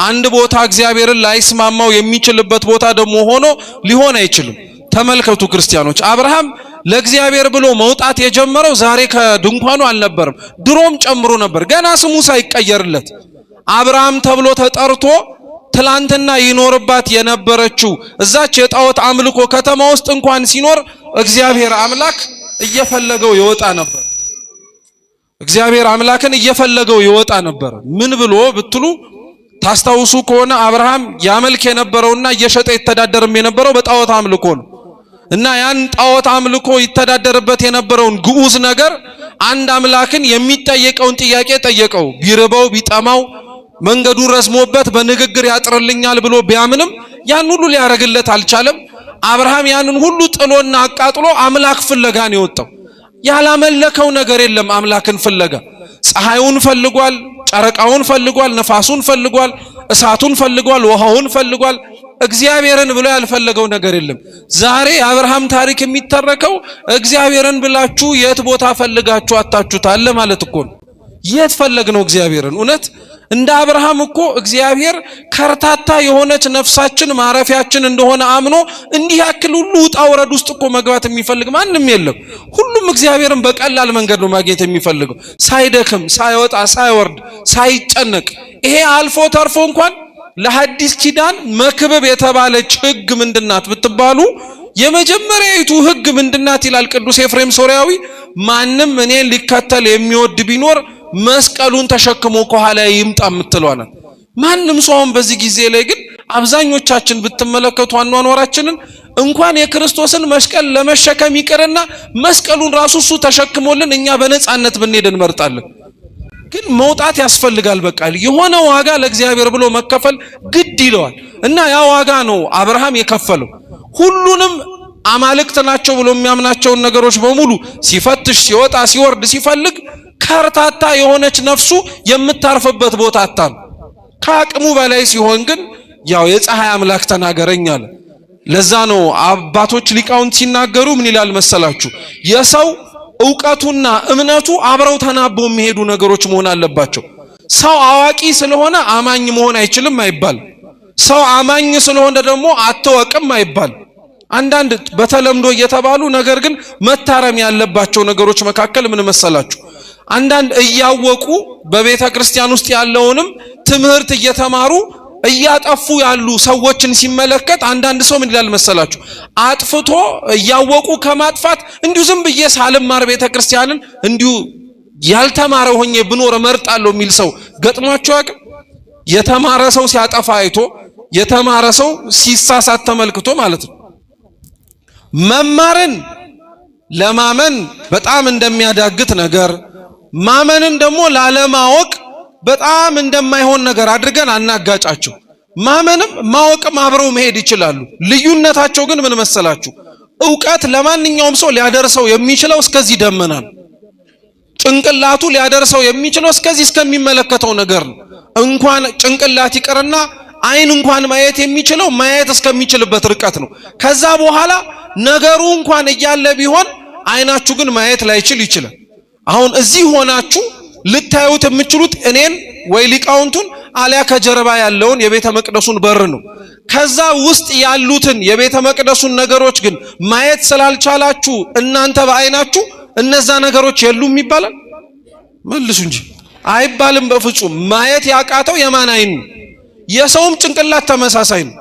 አንድ ቦታ እግዚአብሔርን ላይስማማው የሚችልበት ቦታ ደግሞ ሆኖ ሊሆን አይችልም። ተመልከቱ ክርስቲያኖች፣ አብርሃም ለእግዚአብሔር ብሎ መውጣት የጀመረው ዛሬ ከድንኳኑ አልነበረም፣ ድሮም ጨምሮ ነበር። ገና ስሙ ሳይቀየርለት አብርሃም ተብሎ ተጠርቶ ትላንትና ይኖርባት የነበረችው እዛች የጣዖት አምልኮ ከተማ ውስጥ እንኳን ሲኖር እግዚአብሔር አምላክ እየፈለገው ይወጣ ነበር። እግዚአብሔር አምላክን እየፈለገው ይወጣ ነበር። ምን ብሎ ብትሉ ታስታውሱ ከሆነ አብርሃም ያመልክ የነበረውና እየሸጠ ይተዳደርም የነበረው በጣዖት አምልኮ ነው። እና ያን ጣዖት አምልኮ ይተዳደርበት የነበረውን ግዑዝ ነገር አንድ አምላክን የሚጠየቀውን ጥያቄ ጠየቀው። ቢርበው ቢጠማው መንገዱ ረዝሞበት በንግግር ያጥርልኛል ብሎ ቢያምንም ያን ሁሉ ሊያረግለት አልቻለም። አብርሃም ያንን ሁሉ ጥሎና አቃጥሎ አምላክ ፍለጋ ነው የወጣው። ያላመለከው ነገር የለም። አምላክን ፍለጋ ፀሐዩን ፈልጓል፣ ጨረቃውን ፈልጓል፣ ነፋሱን ፈልጓል፣ እሳቱን ፈልጓል፣ ውሃውን ፈልጓል። እግዚአብሔርን ብሎ ያልፈለገው ነገር የለም። ዛሬ የአብርሃም ታሪክ የሚተረከው እግዚአብሔርን ብላችሁ የት ቦታ ፈልጋችሁ አጣችሁታል ማለት እኮ ነው። የት ፈለግነው እግዚአብሔርን? እውነት እንደ አብርሃም እኮ እግዚአብሔር ከርታታ የሆነች ነፍሳችን ማረፊያችን እንደሆነ አምኖ እንዲህ ያክል ሁሉ ውጣ ውረድ ውስጥ እኮ መግባት የሚፈልግ ማንም የለም። ሁሉም እግዚአብሔርን በቀላል መንገድ ነው ማግኘት የሚፈልገው፣ ሳይደክም፣ ሳይወጣ፣ ሳይወርድ፣ ሳይጨነቅ። ይሄ አልፎ ተርፎ እንኳን ለሐዲስ ኪዳን መክብብ የተባለች ሕግ ምንድናት ብትባሉ የመጀመሪያይቱ ሕግ ምንድናት ይላል ቅዱስ ኤፍሬም ሶርያዊ? ማንም እኔን ሊከተል የሚወድ ቢኖር መስቀሉን ተሸክሞ ከኋላ ይምጣ የምትለው ናት። ማንም ሰውም በዚህ ጊዜ ላይ ግን አብዛኞቻችን ብትመለከቱ አኗኗራችንን እንኳን የክርስቶስን መስቀል ለመሸከም ይቅርና መስቀሉን ራሱ እሱ ተሸክሞልን እኛ በነጻነት ብንሄድ እንመርጣለን። ግን መውጣት ያስፈልጋል። በቃ የሆነ ዋጋ ለእግዚአብሔር ብሎ መከፈል ግድ ይለዋል። እና ያ ዋጋ ነው አብርሃም የከፈለው። ሁሉንም አማልክት ናቸው ብሎ የሚያምናቸውን ነገሮች በሙሉ ሲፈትሽ፣ ሲወጣ፣ ሲወርድ ሲፈልግ ከርታታ የሆነች ነፍሱ የምታርፍበት ቦታ አጣም። ከአቅሙ በላይ ሲሆን ግን ያው የፀሐይ አምላክ ተናገረኝ አለ። ለዛ ነው አባቶች ሊቃውንት ሲናገሩ ምን ይላል መሰላችሁ? የሰው ዕውቀቱና እምነቱ አብረው ተናበው የሚሄዱ ነገሮች መሆን አለባቸው። ሰው አዋቂ ስለሆነ አማኝ መሆን አይችልም አይባል። ሰው አማኝ ስለሆነ ደግሞ አትወቅም አይባል። አንዳንድ በተለምዶ እየተባሉ ነገር ግን መታረም ያለባቸው ነገሮች መካከል ምን መሰላችሁ? አንዳንድ እያወቁ በቤተ ክርስቲያን ውስጥ ያለውንም ትምህርት እየተማሩ እያጠፉ ያሉ ሰዎችን ሲመለከት አንዳንድ ሰው ምን ይላል መሰላችሁ? አጥፍቶ እያወቁ ከማጥፋት እንዲሁ ዝም ብዬ ሳልማር ቤተ ክርስቲያንን እንዲሁ ያልተማረ ሆኜ ብኖር እመርጣለሁ የሚል ሰው ገጥሟቸው ያውቃል? የተማረ ሰው ሲያጠፋ አይቶ የተማረ ሰው ሲሳሳት ተመልክቶ ማለት ነው። መማርን ለማመን በጣም እንደሚያዳግት ነገር ማመንን ደግሞ ላለማወቅ በጣም እንደማይሆን ነገር አድርገን አናጋጫቸው። ማመንም ማወቅም አብረው መሄድ ይችላሉ። ልዩነታቸው ግን ምን መሰላችሁ? ዕውቀት ለማንኛውም ሰው ሊያደርሰው የሚችለው እስከዚህ ደመና ነው። ጭንቅላቱ ሊያደርሰው የሚችለው እስከዚህ እስከሚመለከተው ነገር ነው። እንኳን ጭንቅላት ይቅርና አይን እንኳን ማየት የሚችለው ማየት እስከሚችልበት ርቀት ነው። ከዛ በኋላ ነገሩ እንኳን እያለ ቢሆን አይናችሁ ግን ማየት ላይችል ይችላል። አሁን እዚህ ሆናችሁ ልታዩት የምትችሉት እኔን ወይ ሊቃውንቱን አሊያ ከጀርባ ያለውን የቤተ መቅደሱን በር ነው። ከዛ ውስጥ ያሉትን የቤተ መቅደሱን ነገሮች ግን ማየት ስላልቻላችሁ እናንተ በአይናችሁ እነዛ ነገሮች የሉም ይባላል? መልሱ እንጂ አይባልም በፍጹም። ማየት ያቃተው የማን አይን ነው? የሰውም ጭንቅላት ተመሳሳይ ነው።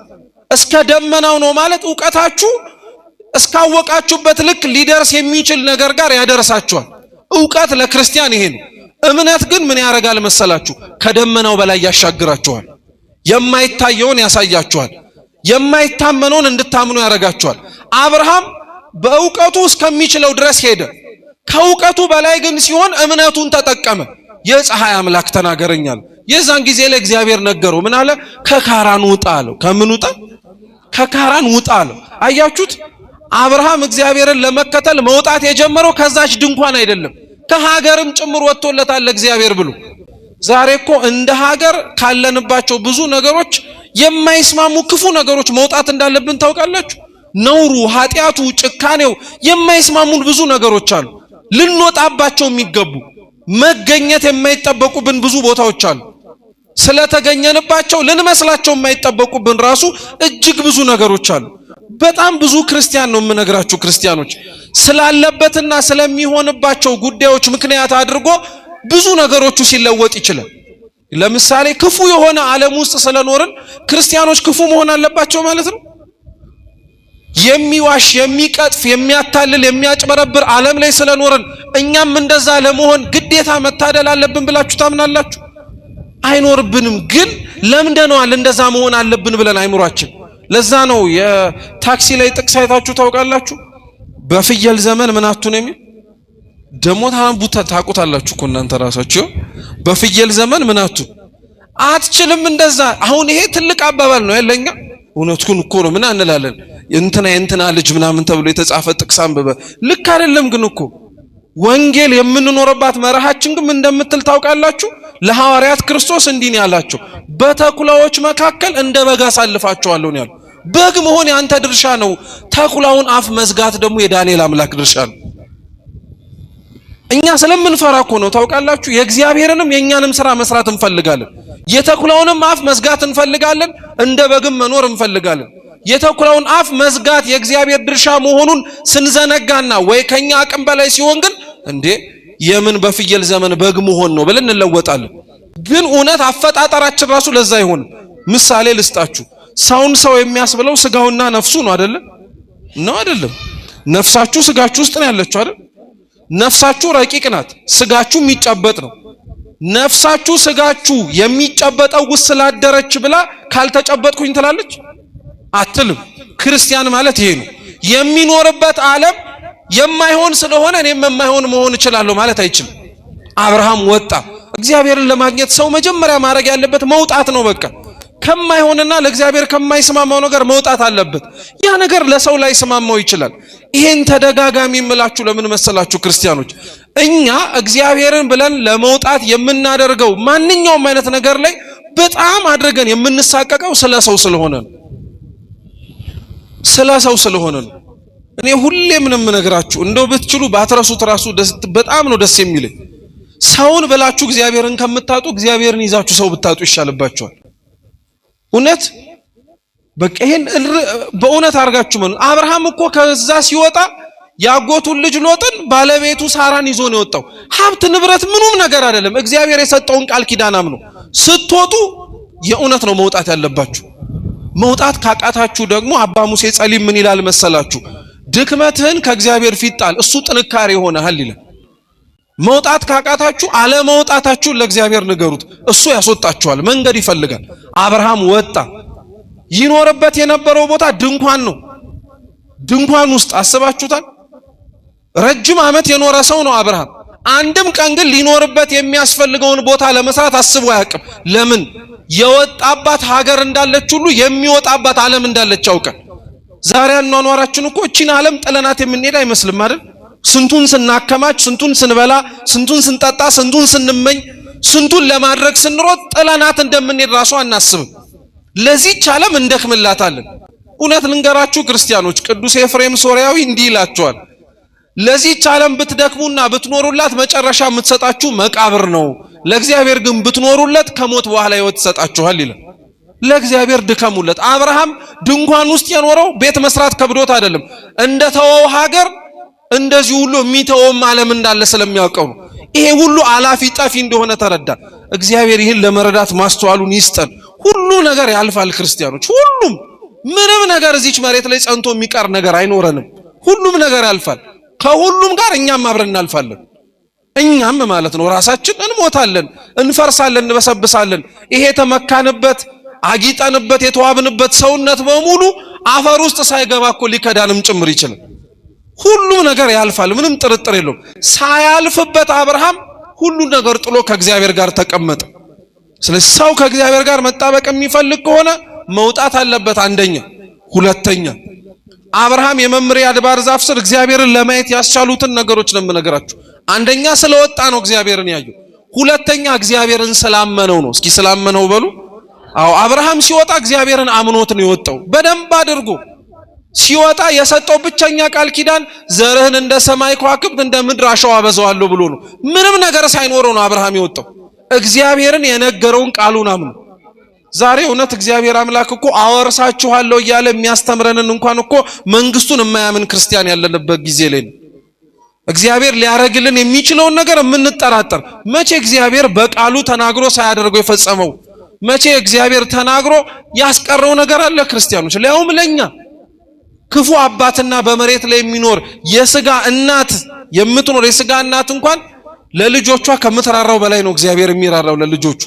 እስከ ደመናው ነው ማለት ዕውቀታችሁ እስካወቃችሁበት ልክ ሊደርስ የሚችል ነገር ጋር ያደርሳችኋል። ዕውቀት ለክርስቲያን ይሄ ነው። እምነት ግን ምን ያደርጋል መሰላችሁ? ከደመናው በላይ ያሻግራችኋል። የማይታየውን ያሳያችኋል። የማይታመነውን እንድታምኑ ያደርጋችኋል። አብርሃም በዕውቀቱ እስከሚችለው ድረስ ሄደ። ከዕውቀቱ በላይ ግን ሲሆን እምነቱን ተጠቀመ። የፀሐይ አምላክ ተናገረኛል። የዛን ጊዜ ለእግዚአብሔር ነገረው። ምን አለ? ከካራን ውጣ አለው። ከምን ውጣ? ከካራን ውጣ አለው። አያችሁት? አብርሃም እግዚአብሔርን ለመከተል መውጣት የጀመረው ከዛች ድንኳን አይደለም፣ ከሀገርም ጭምር ወጥቶለታል እግዚአብሔር ብሎ። ዛሬ እኮ እንደ ሀገር ካለንባቸው ብዙ ነገሮች የማይስማሙ ክፉ ነገሮች መውጣት እንዳለብን ታውቃላችሁ። ነውሩ፣ ኃጢያቱ፣ ጭካኔው የማይስማሙን ብዙ ነገሮች አሉ። ልንወጣባቸው የሚገቡ መገኘት የማይጠበቁብን ብዙ ቦታዎች አሉ። ስለተገኘንባቸው ልንመስላቸው የማይጠበቁብን ራሱ እጅግ ብዙ ነገሮች አሉ። በጣም ብዙ ክርስቲያን ነው የምነግራችሁ፣ ክርስቲያኖች ስላለበትና ስለሚሆንባቸው ጉዳዮች ምክንያት አድርጎ ብዙ ነገሮቹ ሲለወጥ ይችላል። ለምሳሌ ክፉ የሆነ ዓለም ውስጥ ስለኖርን ክርስቲያኖች ክፉ መሆን አለባቸው ማለት ነው? የሚዋሽ፣ የሚቀጥፍ፣ የሚያታልል፣ የሚያጭበረብር ዓለም ላይ ስለኖርን እኛም እንደዛ ለመሆን ግዴታ መታደል አለብን ብላችሁ ታምናላችሁ? አይኖርብንም። ግን ለምደነዋል እንደዛ መሆን አለብን ብለን አይምሯችን። ለዛ ነው የታክሲ ላይ ጥቅስ አይታችሁ ታውቃላችሁ? በፍየል ዘመን ምን አቱ ነው የሚል ደሞ ታውቁታላችሁ እኮ እናንተ ራሳችሁ። በፍየል ዘመን ምን አቱ አትችልም እንደዛ። አሁን ይሄ ትልቅ አባባል ነው ያለኛ። እውነቱን እኮ ነው። ምን አንላለን? እንትና ልጅ ምናምን ተብሎ የተጻፈ ጥቅስ አንብበ ልክ አይደለም። ግን እኮ ወንጌል የምንኖርባት መርሃችን ግን እንደምትል ታውቃላችሁ? ለሐዋርያት ክርስቶስ እንዲህ ነው ያላቸው፣ በተኩላዎች መካከል እንደ በግ አሳልፋቸዋለሁ ነው ያለው። በግ መሆን ያንተ ድርሻ ነው። ተኩላውን አፍ መዝጋት ደግሞ የዳንኤል አምላክ ድርሻ ነው። እኛ ስለምንፈራ እኮ ነው ታውቃላችሁ። የእግዚአብሔርንም የኛንም ስራ መስራት እንፈልጋለን። የተኩላውንም አፍ መዝጋት እንፈልጋለን። እንደ በግም መኖር እንፈልጋለን። የተኩላውን አፍ መዝጋት የእግዚአብሔር ድርሻ መሆኑን ስንዘነጋና ወይ ከኛ አቅም በላይ ሲሆን ግን እንዴ የምን በፍየል ዘመን በግ መሆን ነው ብለን እንለወጣለን። ግን እውነት አፈጣጠራችን ራሱ ለዛ ይሆን። ምሳሌ ልስጣችሁ። ሰውን ሰው የሚያስብለው ስጋውና ነፍሱ ነው አይደል? ነው አይደለም? ነፍሳችሁ ስጋችሁ ውስጥ ነው ያለችው አይደል? ነፍሳችሁ ረቂቅ ናት፣ ስጋችሁ የሚጨበጥ ነው። ነፍሳችሁ ስጋችሁ የሚጨበጠው ውስጥ ስላደረች ብላ ካልተጨበጥኩኝ ትላለች አትልም። ክርስቲያን ማለት ይሄ ነው። የሚኖርበት ዓለም የማይሆን ስለሆነ እኔም የማይሆን መሆን እችላለሁ ማለት አይችልም። አብርሃም ወጣ። እግዚአብሔርን ለማግኘት ሰው መጀመሪያ ማድረግ ያለበት መውጣት ነው። በቃ ከማይሆንና ለእግዚአብሔር ከማይስማማው ነገር መውጣት አለበት። ያ ነገር ለሰው ላይ ስማማው ይችላል። ይሄን ተደጋጋሚ የምላችሁ ለምን መሰላችሁ ክርስቲያኖች? እኛ እግዚአብሔርን ብለን ለመውጣት የምናደርገው ማንኛውም አይነት ነገር ላይ በጣም አድርገን የምንሳቀቀው ስለ ሰው ስለሆነ ነው። ስለ ሰው ስለሆነ ነው። እኔ ሁሌ ምንም ነገራችሁ እንደው ብትችሉ ባትረሱት ራሱ በጣም ነው ደስ የሚለኝ። ሰውን ብላችሁ እግዚአብሔርን ከምታጡ እግዚአብሔርን ይዛችሁ ሰው ብታጡ ይሻልባችኋል። እውነት በቃ ይሄን በእውነት አርጋችሁ ምን አብርሃም እኮ ከዛ ሲወጣ ያጎቱን ልጅ ሎጥን ባለቤቱ ሳራን ይዞ ነው የወጣው። ሀብት ንብረት ምኑም ነገር አይደለም። እግዚአብሔር የሰጠውን ቃል ኪዳን አምኖ ስትወጡ የእውነት ነው መውጣት ያለባችሁ። መውጣት ካቃታችሁ ደግሞ አባ ሙሴ ጸሊም ምን ይላል መሰላችሁ? ድክመትህን ከእግዚአብሔር ፊት ጣል፣ እሱ ጥንካሬ ይሆናል ይላል። መውጣት ካቃታችሁ አለመውጣታችሁን ለእግዚአብሔር ንገሩት፣ እሱ ያስወጣችኋል። መንገድ ይፈልጋል። አብርሃም ወጣ። ይኖርበት የነበረው ቦታ ድንኳን ነው። ድንኳን ውስጥ አስባችሁታል? ረጅም ዓመት የኖረ ሰው ነው አብርሃም። አንድም ቀን ግን ሊኖርበት የሚያስፈልገውን ቦታ ለመስራት አስቦ አያውቅም። ለምን? የወጣባት ሀገር እንዳለች ሁሉ የሚወጣባት ዓለም እንዳለች ያውቃል። ዛሬ አኗኗራችን እኮ እቺን ዓለም ጥለናት የምንሄድ አይመስልም አይደል? ስንቱን ስናከማች፣ ስንቱን ስንበላ፣ ስንቱን ስንጠጣ፣ ስንቱን ስንመኝ፣ ስንቱን ለማድረግ ስንሮጥ ጥለናት እንደምንሄድ ራሱ አናስብም። ለዚህች ዓለም እንደክምላታለን። እውነት ልንገራችሁ ክርስቲያኖች፣ ቅዱስ ኤፍሬም ሶርያዊ እንዲህ ይላቸዋል፣ ለዚህች ዓለም ብትደክሙና ብትኖሩላት መጨረሻ የምትሰጣችሁ መቃብር ነው። ለእግዚአብሔር ግን ብትኖሩለት ከሞት በኋላ ሕይወት ይሰጣችኋል ይላል። ለእግዚአብሔር ድከሙለት። አብርሃም ድንኳን ውስጥ የኖረው ቤት መስራት ከብዶት አይደለም። እንደተወው ሀገር እንደዚህ ሁሉ የሚተወውም ዓለም እንዳለ ስለሚያውቀው ነው። ይሄ ሁሉ አላፊ ጠፊ እንደሆነ ተረዳ። እግዚአብሔር ይህን ለመረዳት ማስተዋሉን ይስጠን። ሁሉ ነገር ያልፋል ክርስቲያኖች፣ ሁሉም ምንም ነገር እዚች መሬት ላይ ጸንቶ የሚቀር ነገር አይኖረንም። ሁሉም ነገር ያልፋል። ከሁሉም ጋር እኛም አብረን እናልፋለን። እኛም ማለት ነው ራሳችን እንሞታለን፣ እንፈርሳለን፣ እንበሰብሳለን። ይሄ ተመካንበት አጊጠንበት የተዋብንበት ሰውነት በሙሉ አፈር ውስጥ ሳይገባ እኮ ሊከዳንም ጭምር ይችላል። ሁሉም ነገር ያልፋል፣ ምንም ጥርጥር የለውም። ሳያልፍበት አብርሃም ሁሉን ነገር ጥሎ ከእግዚአብሔር ጋር ተቀመጠ። ስለዚህ ሰው ከእግዚአብሔር ጋር መጣበቅ የሚፈልግ ከሆነ መውጣት አለበት። አንደኛ። ሁለተኛ አብርሃም የመምሬ አድባር ዛፍ ስር እግዚአብሔርን ለማየት ያስቻሉትን ነገሮች ነው የምነግራችሁ። አንደኛ ስለወጣ ነው እግዚአብሔርን ያየው። ሁለተኛ እግዚአብሔርን ስላመነው ነው። እስኪ ስላመነው በሉ። አዎ አብርሃም ሲወጣ እግዚአብሔርን አምኖት ነው የወጣው። በደንብ አድርጎ ሲወጣ የሰጠው ብቸኛ ቃል ኪዳን ዘርህን እንደ ሰማይ ከዋክብት እንደ ምድር አሸዋ አበዛዋለሁ ብሎ ነው። ምንም ነገር ሳይኖረው ነው አብርሃም የወጣው። እግዚአብሔርን የነገረውን ቃሉን አምኖ። ዛሬ እውነት እግዚአብሔር አምላክ እኮ አወርሳችኋለሁ እያለ የሚያስተምረንን እንኳን እኮ መንግስቱን የማያምን ክርስቲያን ያለንበት ጊዜ ላይ ነው። እግዚአብሔር ሊያረግልን የሚችለውን ነገር የምንጠራጠር። መቼ እግዚአብሔር በቃሉ ተናግሮ ሳያደርገው የፈጸመው? መቼ እግዚአብሔር ተናግሮ ያስቀረው ነገር አለ? ክርስቲያኖች ሊያውም ለኛ ክፉ አባትና በመሬት ላይ የሚኖር የስጋ እናት የምትኖር የስጋ እናት እንኳን ለልጆቿ ከምትራራው በላይ ነው እግዚአብሔር የሚራራው ለልጆቹ።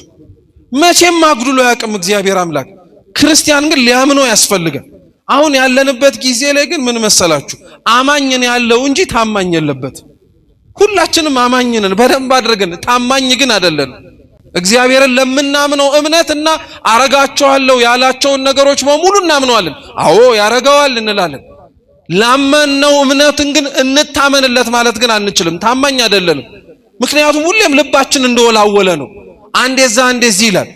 መቼም አጉድሎ ያቅም እግዚአብሔር አምላክ። ክርስቲያን ግን ሊያምነው ያስፈልጋል። አሁን ያለንበት ጊዜ ላይ ግን ምን መሰላችሁ? አማኝን ያለው እንጂ ታማኝ የለበት። ሁላችንም አማኝንን በደንብ አድርገን፣ ታማኝ ግን አይደለን። እግዚአብሔርን ለምናምነው እምነትና አረጋቸዋለሁ ያላቸውን ነገሮች በሙሉ እናምነዋለን። አዎ ያረጋዋል እንላለን። ላመነው እምነትን ግን እንታመንለት ማለት ግን አንችልም። ታማኝ አይደለንም። ምክንያቱም ሁሌም ልባችን እንደወላወለ ነው። አንዴዛ አንዴዚህ ይላል።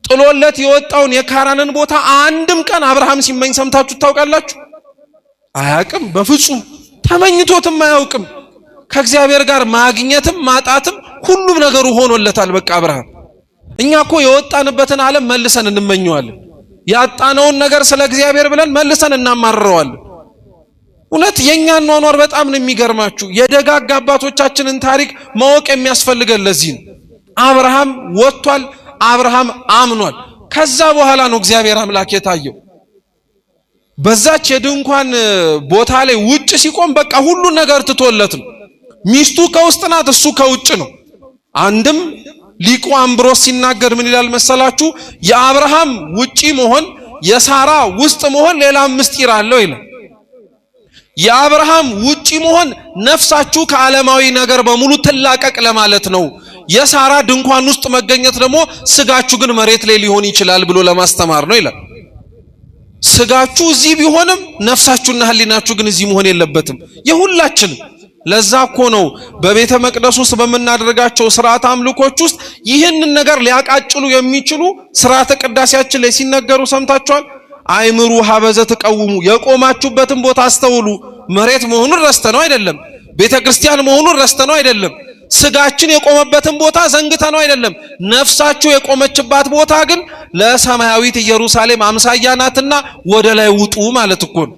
ጥሎለት የወጣውን የካራንን ቦታ አንድም ቀን አብርሃም ሲመኝ ሰምታችሁ ታውቃላችሁ? አያውቅም። በፍጹም ተመኝቶትም አያውቅም። ከእግዚአብሔር ጋር ማግኘትም ማጣትም ሁሉም ነገሩ ሆኖለታል። በቃ አብርሃም እኛ እኮ የወጣንበትን ዓለም መልሰን እንመኘዋለን። ያጣነውን ነገር ስለ እግዚአብሔር ብለን መልሰን እናማርረዋለን። እውነት የኛን ኗኗር በጣም ነው የሚገርማችሁ። የደጋግ አባቶቻችንን ታሪክ ማወቅ የሚያስፈልገን ለዚህ ነው። አብርሃም ወጥቷል። አብርሃም አምኗል። ከዛ በኋላ ነው እግዚአብሔር አምላክ የታየው። በዛች የድንኳን ቦታ ላይ ውጭ ሲቆም በቃ ሁሉ ነገር ትቶለት ነው። ሚስቱ ከውስጥ ናት፣ እሱ ከውጭ ነው። አንድም ሊቁ አምብሮስ ሲናገር ምን ይላል መሰላችሁ? የአብርሃም ውጪ መሆን የሳራ ውስጥ መሆን ሌላ ምስጢር አለው ይላል። የአብርሃም ውጪ መሆን ነፍሳችሁ ከዓለማዊ ነገር በሙሉ ትላቀቅ ለማለት ነው። የሳራ ድንኳን ውስጥ መገኘት ደግሞ ስጋችሁ ግን መሬት ላይ ሊሆን ይችላል ብሎ ለማስተማር ነው ይላል። ስጋችሁ እዚህ ቢሆንም ነፍሳችሁና ህሊናችሁ ግን እዚህ መሆን የለበትም። የሁላችንም ለዛ እኮ ነው በቤተ መቅደስ ውስጥ በመናደርጋቸው ሥርዓተ አምልኮች ውስጥ ይህንን ነገር ሊያቃጭሉ የሚችሉ ሥርዓተ ቅዳሴያችን ላይ ሲነገሩ ሰምታችኋል። አይምሩ ሀበዘ ተቀውሙ፣ የቆማችሁበትን ቦታ አስተውሉ። መሬት መሆኑን ረስተነው አይደለም። ቤተ ክርስቲያን መሆኑን ረስተነው አይደለም። ስጋችን የቆመበትን ቦታ ዘንግተነው አይደለም። ነፍሳችሁ የቆመችባት ቦታ ግን ለሰማያዊት ኢየሩሳሌም አምሳያ ናትና ወደ ላይ ውጡ ማለት እኮ ነው።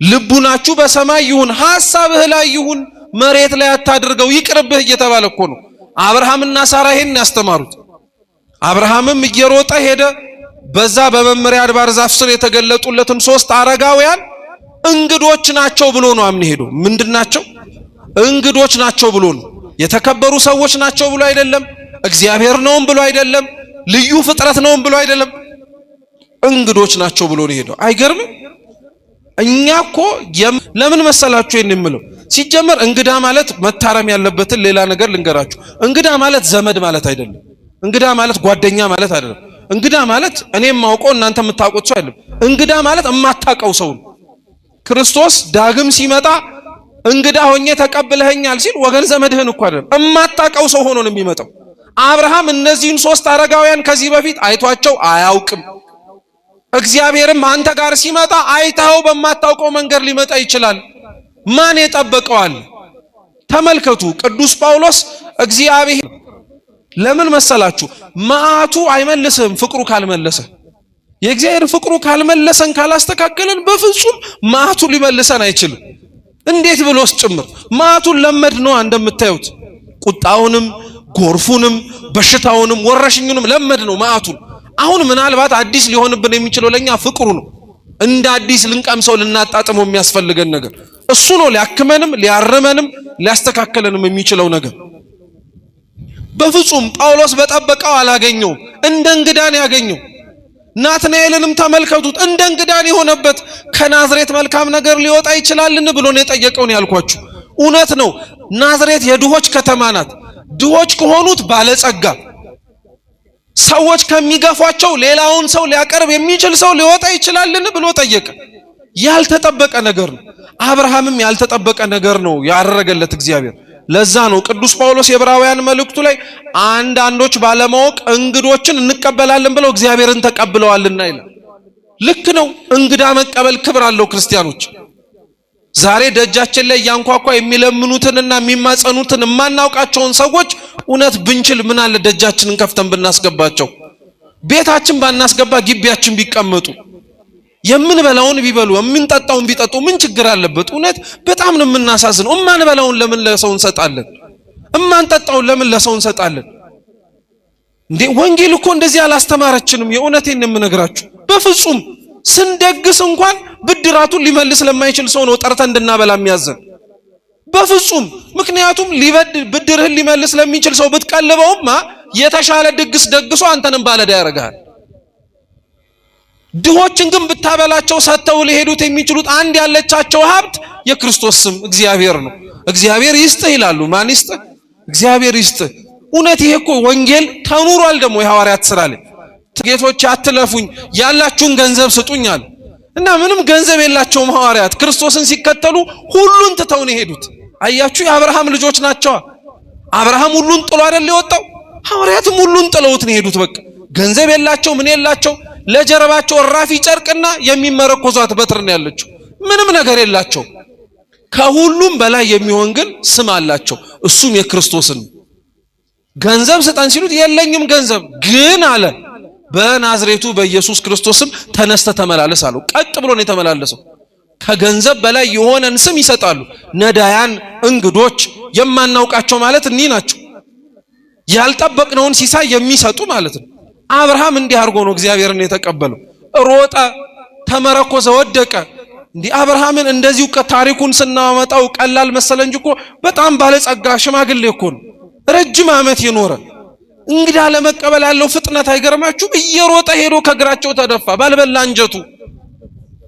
ልቡናችሁ በሰማይ ይሁን፣ ሐሳብህ ላይ ይሁን፣ መሬት ላይ አታድርገው፣ ይቅርብህ እየተባለ እኮ ነው። አብርሃምና ሳራ ይሄን ያስተማሩት። አብርሃምም እየሮጠ ሄደ። በዛ በመምሪያ አድባር ዛፍ ስር የተገለጡለትን 3 አረጋውያን እንግዶች ናቸው ብሎ ነው አምን ሄዶ። ምንድናቸው? እንግዶች ናቸው ብሎ ነው። የተከበሩ ሰዎች ናቸው ብሎ አይደለም። እግዚአብሔር ነውም ብሎ አይደለም። ልዩ ፍጥረት ነውም ብሎ አይደለም። እንግዶች ናቸው ብሎ ነው ሄዶ። አይገርምም? እኛ እኮ ለምን መሰላችሁ ይሄን የምለው? ሲጀመር እንግዳ ማለት መታረም ያለበትን ሌላ ነገር ልንገራችሁ። እንግዳ ማለት ዘመድ ማለት አይደለም። እንግዳ ማለት ጓደኛ ማለት አይደለም። እንግዳ ማለት እኔም ማውቀው እናንተ የምታውቁት ሰው አይደለም። እንግዳ ማለት የማታውቀው ሰው ነው። ክርስቶስ ዳግም ሲመጣ እንግዳ ሆኜ ተቀብለኸኛል ሲል ወገን ዘመድህን እኮ አይደለም፣ የማታውቀው ሰው ሆኖ ነው የሚመጣው። አብርሃም እነዚህን 3 አረጋውያን ከዚህ በፊት አይቷቸው አያውቅም። እግዚአብሔርም አንተ ጋር ሲመጣ አይታው በማታውቀው መንገድ ሊመጣ ይችላል። ማን የጠበቀዋል? ተመልከቱ። ቅዱስ ጳውሎስ እግዚአብሔር ለምን መሰላችሁ? መዓቱ አይመልስም ፍቅሩ ካልመለሰ። የእግዚአብሔር ፍቅሩ ካልመለሰን ካላስተካከለን በፍጹም መዓቱ ሊመልሰን አይችልም። እንዴት ብሎስ ጭምር መዓቱን ለመድ ነው። እንደምታዩት ቁጣውንም ጎርፉንም በሽታውንም ወረሽኙንም ለመድ ነው መዓቱን። አሁን ምናልባት አዲስ ሊሆንብን የሚችለው ለኛ ፍቅሩ ነው። እንደ አዲስ ልንቀምሰው ልናጣጥመው የሚያስፈልገን ነገር እሱ ነው። ሊያክመንም ሊያርመንም ሊያስተካከለንም የሚችለው ነገር በፍጹም ጳውሎስ በጠበቀው አላገኘውም። እንደ እንግዳን ያገኘው። ናትናኤልንም ተመልከቱት፣ እንደ እንግዳን የሆነበት ከናዝሬት መልካም ነገር ሊወጣ ይችላልን ብሎ ነው የጠየቀውን ያልኳችሁ። እውነት ነው። ናዝሬት የድሆች ከተማ ናት። ድሆች ከሆኑት ባለጸጋ፣ ሰዎች ከሚገፏቸው ሌላውን ሰው ሊያቀርብ የሚችል ሰው ሊወጣ ይችላልን ብሎ ጠየቀ። ያልተጠበቀ ነገር ነው። አብርሃምም ያልተጠበቀ ነገር ነው ያደረገለት እግዚአብሔር። ለዛ ነው ቅዱስ ጳውሎስ የዕብራውያን መልእክቱ ላይ አንዳንዶች ባለማወቅ እንግዶችን እንቀበላለን ብለው እግዚአብሔርን ተቀብለዋልና ይላል። ልክ ነው። እንግዳ መቀበል ክብር አለው። ክርስቲያኖች ዛሬ ደጃችን ላይ ያንኳኳ የሚለምኑትንና የሚማጸኑትን የማናውቃቸውን ሰዎች እውነት ብንችል ምን አለ ደጃችንን ከፍተን ብናስገባቸው። ቤታችን ባናስገባ ግቢያችን ቢቀመጡ፣ የምንበላውን ቢበሉ የምንጠጣውን ቢጠጡ ምን ችግር አለበት? እውነት በጣም ነው የምናሳዝነው። እማንበላውን ለምን ለሰው እንሰጣለን? እማንጠጣውን ለምን ለሰው እንሰጣለን? እንዴ ወንጌል እኮ እንደዚህ አላስተማረችንም። የእውነቴን ነው የምነግራችሁ። በፍጹም ስንደግስ እንኳን ብድራቱን ሊመልስ ለማይችል ሰው ነው ጠርተን እንድናበላ የሚያዘን። በፍጹም ምክንያቱም ብድርህን ሊመልስ ለሚችል ሰው ብትቀልበውማ የተሻለ ድግስ ደግሶ አንተንም ባለዳ ያደርጋል። ድሆችን ግን ብታበላቸው ሰጥተው ሊሄዱት የሚችሉት አንድ ያለቻቸው ሀብት የክርስቶስ ስም እግዚአብሔር ነው። እግዚአብሔር ይስጥህ ይላሉ። ማን ይስጥህ? እግዚአብሔር ይስጥህ። እውነት ይሄ እኮ ወንጌል ተኑሯል። ደግሞ የሐዋርያት ሥራ ላይ ጌቶች አትለፉኝ ያላችሁን ገንዘብ ስጡኛል እና ምንም ገንዘብ የላቸውም ሐዋርያት ክርስቶስን ሲከተሉ ሁሉን ትተው ነው የሄዱት። አያችሁ የአብርሃም ልጆች ናቸው። አብርሃም ሁሉን ጥሎ አይደል የወጣው? ሐዋርያትም ሁሉን ጥለውት ነው የሄዱት። በቃ ገንዘብ የላቸው ምን የላቸው፣ ለጀርባቸው እራፊ ጨርቅና የሚመረኮዟት በትር ነው ያለችው። ምንም ነገር የላቸው። ከሁሉም በላይ የሚሆን ግን ስም አላቸው። እሱም የክርስቶስን። ገንዘብ ስጠን ሲሉት የለኝም ገንዘብ ግን አለ በናዝሬቱ በኢየሱስ ክርስቶስም ተነስተ ተመላለስ አለው። ቀጥ ብሎ ነው የተመላለሰው። ከገንዘብ በላይ የሆነን ስም ይሰጣሉ። ነዳያን፣ እንግዶች፣ የማናውቃቸው ማለት እኒህ ናቸው። ያልጠበቅነውን ሲሳይ የሚሰጡ ማለት ነው። አብርሃም እንዲህ አድርጎ ነው እግዚአብሔርን የተቀበለው። ሮጠ፣ ተመረኮዘ፣ ወደቀ። እንዲህ አብርሃምን እንደዚሁ ታሪኩን ስናመጣው ቀላል መሰለ እንጂ እኮ በጣም ባለጸጋ ሽማግሌ እኮ ነው። ረጅም ዓመት የኖረ እንግዳ ለመቀበል ያለው ፍጥነት አይገርማችሁም? እየሮጠ ሄዶ ከግራቸው ተደፋ ባልበላ አንጀቱ።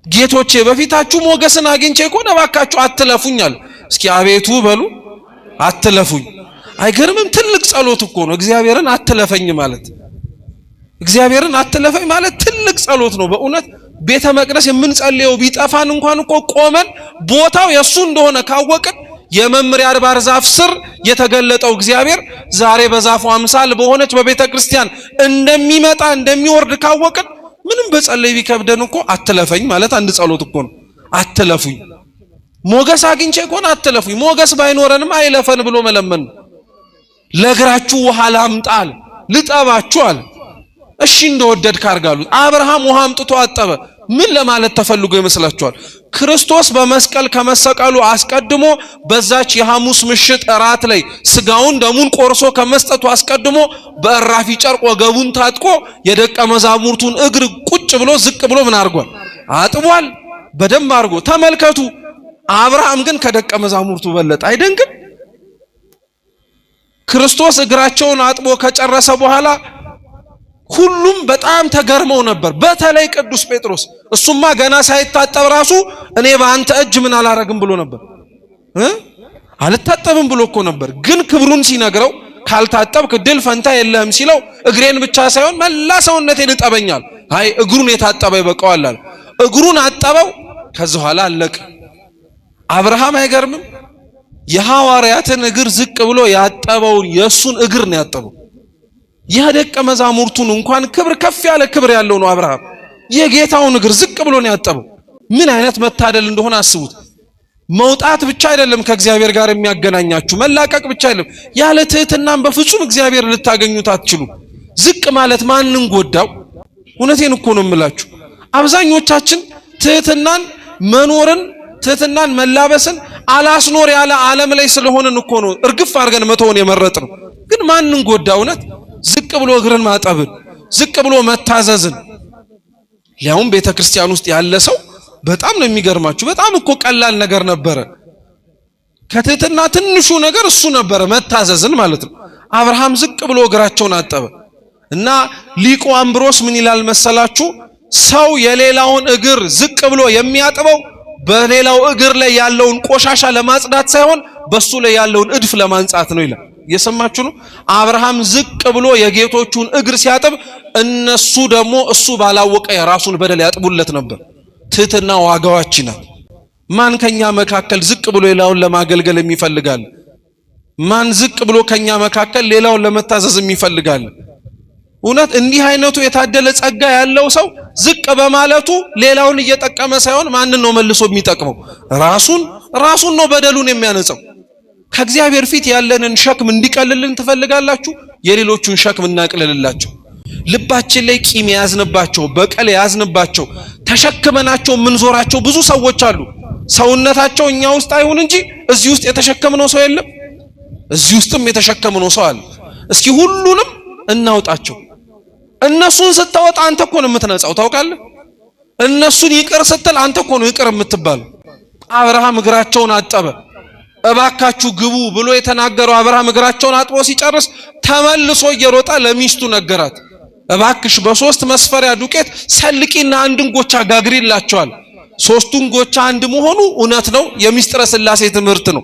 ጌቶቼ በፊታችሁ ሞገስን አግኝቼ ከሆነ እባካችሁ አትለፉኛል። እስኪ አቤቱ በሉ አትለፉኝ። አይገርምም? ትልቅ ጸሎት እኮ ነው እግዚአብሔርን አትለፈኝ ማለት። እግዚአብሔርን አትለፈኝ ማለት ትልቅ ጸሎት ነው በእውነት። ቤተ መቅደስ የምንጸልየው ቢጠፋን እንኳን እኮ ቆመን ቦታው የሱ እንደሆነ ካወቅን የመምሪያ አድባር ዛፍ ስር የተገለጠው እግዚአብሔር ዛሬ በዛፉ አምሳል በሆነች በቤተ ክርስቲያን እንደሚመጣ እንደሚወርድ ካወቅን ምንም በጸለይ ቢከብደን እኮ አትለፈኝ ማለት አንድ ጸሎት እኮ ነው። አትለፉኝ ሞገስ አግኝቼ ከሆነ አትለፉኝ፣ ሞገስ ባይኖረንም አይለፈን ብሎ መለመን ነው። ለእግራችሁ ውሃ ላምጣል ልጠባችሁ አለ። እሺ እንደወደድክ አርጋሉት። አብርሃም ውሃ አምጥቶ አጠበ። ምን ለማለት ተፈልጎ ይመስላችኋል? ክርስቶስ በመስቀል ከመሰቀሉ አስቀድሞ በዛች የሐሙስ ምሽት እራት ላይ ስጋውን ደሙን ቆርሶ ከመስጠቱ አስቀድሞ በእራፊ ጨርቅ ወገቡን ታጥቆ የደቀ መዛሙርቱን እግር ቁጭ ብሎ ዝቅ ብሎ ምን አርጓል? አጥቧል። በደንብ አርጎ ተመልከቱ። አብርሃም ግን ከደቀ መዛሙርቱ በለጠ። አይደንግም? ክርስቶስ እግራቸውን አጥቦ ከጨረሰ በኋላ ሁሉም በጣም ተገርመው ነበር። በተለይ ቅዱስ ጴጥሮስ። እሱማ ገና ሳይታጠብ ራሱ እኔ በአንተ እጅ ምን አላረግም ብሎ ነበር፣ አልታጠብም ብሎ እኮ ነበር። ግን ክብሩን ሲነግረው ካልታጠብክ ድል ፈንታ የለህም ሲለው እግሬን ብቻ ሳይሆን መላ ሰውነቴን እጠበኛል። አይ እግሩን የታጠበ ይበቃዋል አለ። እግሩን አጠበው። ከዚህ በኋላ አለቀ። አብርሃም አይገርምም? የሐዋርያትን እግር ዝቅ ብሎ ያጠበውን የሱን እግር ነው ያጠበው። የደቀ መዛሙርቱን እንኳን ክብር ከፍ ያለ ክብር ያለው ነው አብርሃም። የጌታውን እግር ዝቅ ብሎ ነው ያጠበው። ምን አይነት መታደል እንደሆነ አስቡት። መውጣት ብቻ አይደለም ከእግዚአብሔር ጋር የሚያገናኛችሁ፣ መላቀቅ ብቻ አይደለም። ያለ ትህትናም በፍጹም እግዚአብሔር ልታገኙት አትችሉ። ዝቅ ማለት ማንን ጎዳው? እውነቴን እኮ ነው የምላችሁ። አብዛኞቻችን ትህትናን መኖርን ትህትናን መላበስን አላስኖር ያለ ዓለም ላይ ስለሆነን እኮ ነው እርግፍ አድርገን መተውን የመረጥነው። ግን ማንን ጎዳ? እውነት ዝቅ ብሎ እግርን ማጠብን፣ ዝቅ ብሎ መታዘዝን። ሊያውም ቤተክርስቲያን ውስጥ ያለ ሰው በጣም ነው የሚገርማችሁ። በጣም እኮ ቀላል ነገር ነበረ። ከትህትና ትንሹ ነገር እሱ ነበረ፣ መታዘዝን ማለት ነው። አብርሃም ዝቅ ብሎ እግራቸውን አጠበ እና ሊቁ አምብሮስ ምን ይላል መሰላችሁ? ሰው የሌላውን እግር ዝቅ ብሎ የሚያጥበው በሌላው እግር ላይ ያለውን ቆሻሻ ለማጽዳት ሳይሆን በሱ ላይ ያለውን እድፍ ለማንጻት ነው ይላል። እየሰማችሁ ነው? አብርሃም ዝቅ ብሎ የጌቶቹን እግር ሲያጥብ እነሱ ደግሞ እሱ ባላወቀ የራሱን በደል ያጥቡለት ነበር። ትህትና ዋጋዋች ናት። ማን ከኛ መካከል ዝቅ ብሎ ሌላውን ለማገልገል የሚፈልጋል? ማን ዝቅ ብሎ ከኛ መካከል ሌላውን ለመታዘዝ የሚፈልጋል? እውነት እንዲህ አይነቱ የታደለ ጸጋ ያለው ሰው ዝቅ በማለቱ ሌላውን እየጠቀመ ሳይሆን ማንን ነው መልሶ የሚጠቅመው? ራሱን ነው በደሉን የሚያነጻው። ከእግዚአብሔር ፊት ያለንን ሸክም እንዲቀልልን ትፈልጋላችሁ? የሌሎቹን ሸክም እናቅልልላቸው። ልባችን ላይ ቂም ያዝንባቸው፣ በቀል ያዝንባቸው፣ ተሸክመናቸው የምንዞራቸው ብዙ ሰዎች አሉ። ሰውነታቸው እኛ ውስጥ አይሁን እንጂ እዚህ ውስጥ የተሸከምነው ሰው የለም? እዚህ ውስጥም የተሸከምነው ሰው አለ። እስኪ ሁሉንም እናውጣቸው። እነሱን ስታወጣ አንተ እኮ ነው የምትነጻው፣ ታውቃለህ? እነሱን ይቅር ስትል አንተ እኮ ነው ይቅር የምትባለው። አብርሃም እግራቸውን አጠበ። እባካችሁ ግቡ ብሎ የተናገረው አብርሃም እግራቸውን አጥቦ ሲጨርስ ተመልሶ እየሮጠ ለሚስቱ ነገራት። እባክሽ በሶስት መስፈሪያ ዱቄት ሰልቂና አንድን ጎቻ ጋግሪላቸዋል። ሶስቱን ጎቻ አንድ መሆኑ እውነት ነው፣ የምስጢረ ሥላሴ ትምህርት ነው።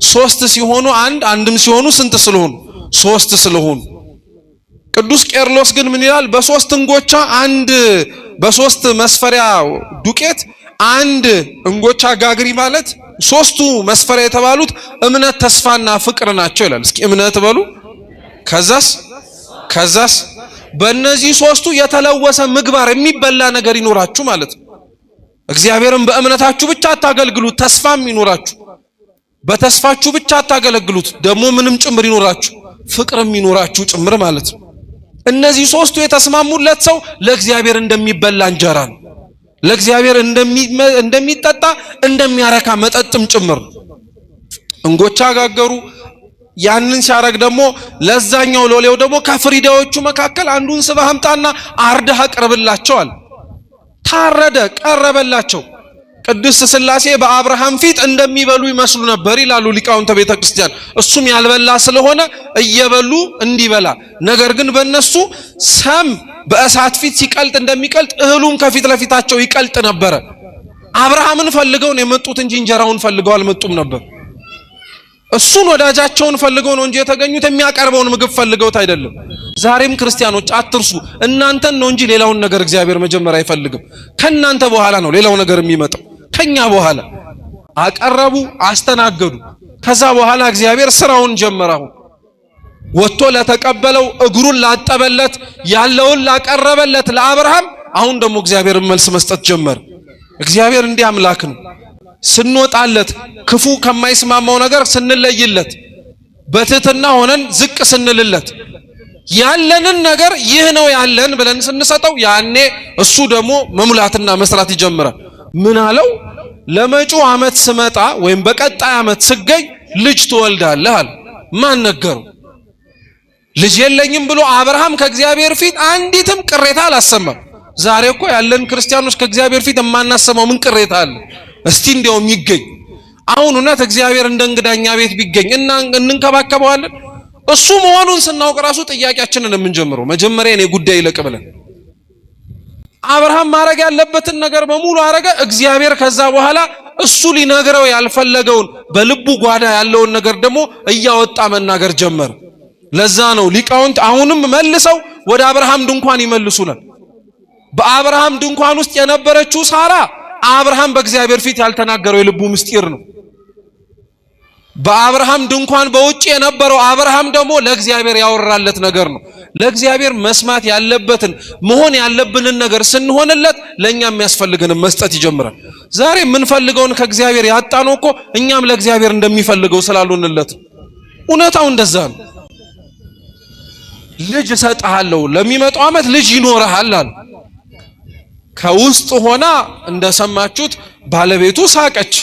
ሶስት ሲሆኑ አንድ፣ አንድም ሲሆኑ ስንት ስለሆኑ? ሶስት ስለሆኑ። ቅዱስ ቄርሎስ ግን ምን ይላል? በሶስት እንጎቻ አንድ፣ በሶስት መስፈሪያ ዱቄት አንድ እንጎቻ ጋግሪ ማለት ሶስቱ መስፈሪያ የተባሉት እምነት፣ ተስፋና ፍቅር ናቸው ይላል። እስኪ እምነት በሉ፣ ከዛስ በእነዚህ ሶስቱ የተለወሰ ምግባር የሚበላ ነገር ይኖራችሁ ማለት ነው። እግዚአብሔርን በእምነታችሁ ብቻ አታገልግሉት፣ ተስፋም ይኖራችሁ። በተስፋችሁ ብቻ አታገለግሉት፣ ደግሞ ምንም ጭምር ይኖራችሁ፣ ፍቅርም ይኖራችሁ ጭምር ማለት ነው። እነዚህ ሶስቱ የተስማሙለት ሰው ለእግዚአብሔር እንደሚበላ እንጀራ ነው። ለእግዚአብሔር እንደሚጠጣ እንደሚያረካ መጠጥም ጭምር። እንጎቻ ጋገሩ። ያንን ሲያረግ ደግሞ ለዛኛው ሎሌው ደግሞ ከፍሪዳዎቹ መካከል አንዱን ስበህ አምጣና አርደህ አቅርብላቸዋል። ታረደ፣ ቀረበላቸው። ቅድስት ሥላሴ በአብርሃም ፊት እንደሚበሉ ይመስሉ ነበር ይላሉ ሊቃውንተ ቤተ ክርስቲያን። እሱም ያልበላ ስለሆነ እየበሉ እንዲበላ፣ ነገር ግን በእነሱ ሰም በእሳት ፊት ሲቀልጥ እንደሚቀልጥ እህሉም ከፊት ለፊታቸው ይቀልጥ ነበረ። አብርሃምን ፈልገው ነው የመጡት እንጂ እንጀራውን ፈልገው አልመጡም ነበር። እሱን ወዳጃቸውን ፈልገው ነው እንጂ የተገኙት የሚያቀርበውን ምግብ ፈልገውት አይደለም። ዛሬም ክርስቲያኖች አትርሱ፣ እናንተን ነው እንጂ ሌላውን ነገር እግዚአብሔር መጀመሪያ አይፈልግም። ከናንተ በኋላ ነው ሌላው ነገር የሚመጣው። ከኛ በኋላ አቀረቡ፣ አስተናገዱ። ከዛ በኋላ እግዚአብሔር ስራውን ጀመረው። ወጥቶ ለተቀበለው፣ እግሩን ላጠበለት፣ ያለውን ላቀረበለት ለአብርሃም አሁን ደግሞ እግዚአብሔር መልስ መስጠት ጀመረ። እግዚአብሔር እንዲህ አምላክ ነው። ስንወጣለት፣ ክፉ ከማይስማማው ነገር ስንለይለት፣ በትህትና ሆነን ዝቅ ስንልለት ያለንን ነገር ይህ ነው ያለን ብለን ስንሰጠው ያኔ እሱ ደግሞ መሙላትና መስራት ይጀምራል። ምን አለው? ለመጪው ዓመት ስመጣ ወይም በቀጣይ ዓመት ስገኝ ልጅ ትወልዳለህ አለ። ማን ነገረው? ልጅ የለኝም ብሎ አብርሃም ከእግዚአብሔር ፊት አንዲትም ቅሬታ አላሰማም። ዛሬ እኮ ያለን ክርስቲያኖች ከእግዚአብሔር ፊት የማናሰማው ምን ቅሬታ አለ? እስቲ እንዲያውም ይገኝ። አሁን እውነት እግዚአብሔር እንደ እንግዳኛ ቤት ቢገኝ እና እንንከባከበዋለን? እሱ መሆኑን ስናውቅ ራሱ ጥያቄያችንን የምንጀምረው መጀመሪያ እኔ ጉዳይ ይለቅ ብለን። አብርሃም ማድረግ ያለበትን ነገር በሙሉ አረገ። እግዚአብሔር ከዛ በኋላ እሱ ሊነግረው ያልፈለገውን በልቡ ጓዳ ያለውን ነገር ደግሞ እያወጣ መናገር ጀመረ። ለዛ ነው ሊቃውንት አሁንም መልሰው ወደ አብርሃም ድንኳን ይመልሱናል። በአብርሃም ድንኳን ውስጥ የነበረችው ሳራ አብርሃም በእግዚአብሔር ፊት ያልተናገረው የልቡ ምስጢር ነው። በአብርሃም ድንኳን በውጭ የነበረው አብርሃም ደግሞ ለእግዚአብሔር ያወራለት ነገር ነው። ለእግዚአብሔር መስማት ያለበትን መሆን ያለብንን ነገር ስንሆንለት ለኛ የሚያስፈልገን መስጠት ይጀምራል። ዛሬ የምንፈልገውን ከእግዚአብሔር ያጣነው እኮ እኛም ለእግዚአብሔር እንደሚፈልገው ስላልሆንለት። እውነታው እንደዛ ነው። ልጅ እሰጥሃለሁ፣ ለሚመጣው ዓመት ልጅ ይኖርሃል አለ። ከውስጥ ሆና እንደሰማችሁት ባለቤቱ ሳቀች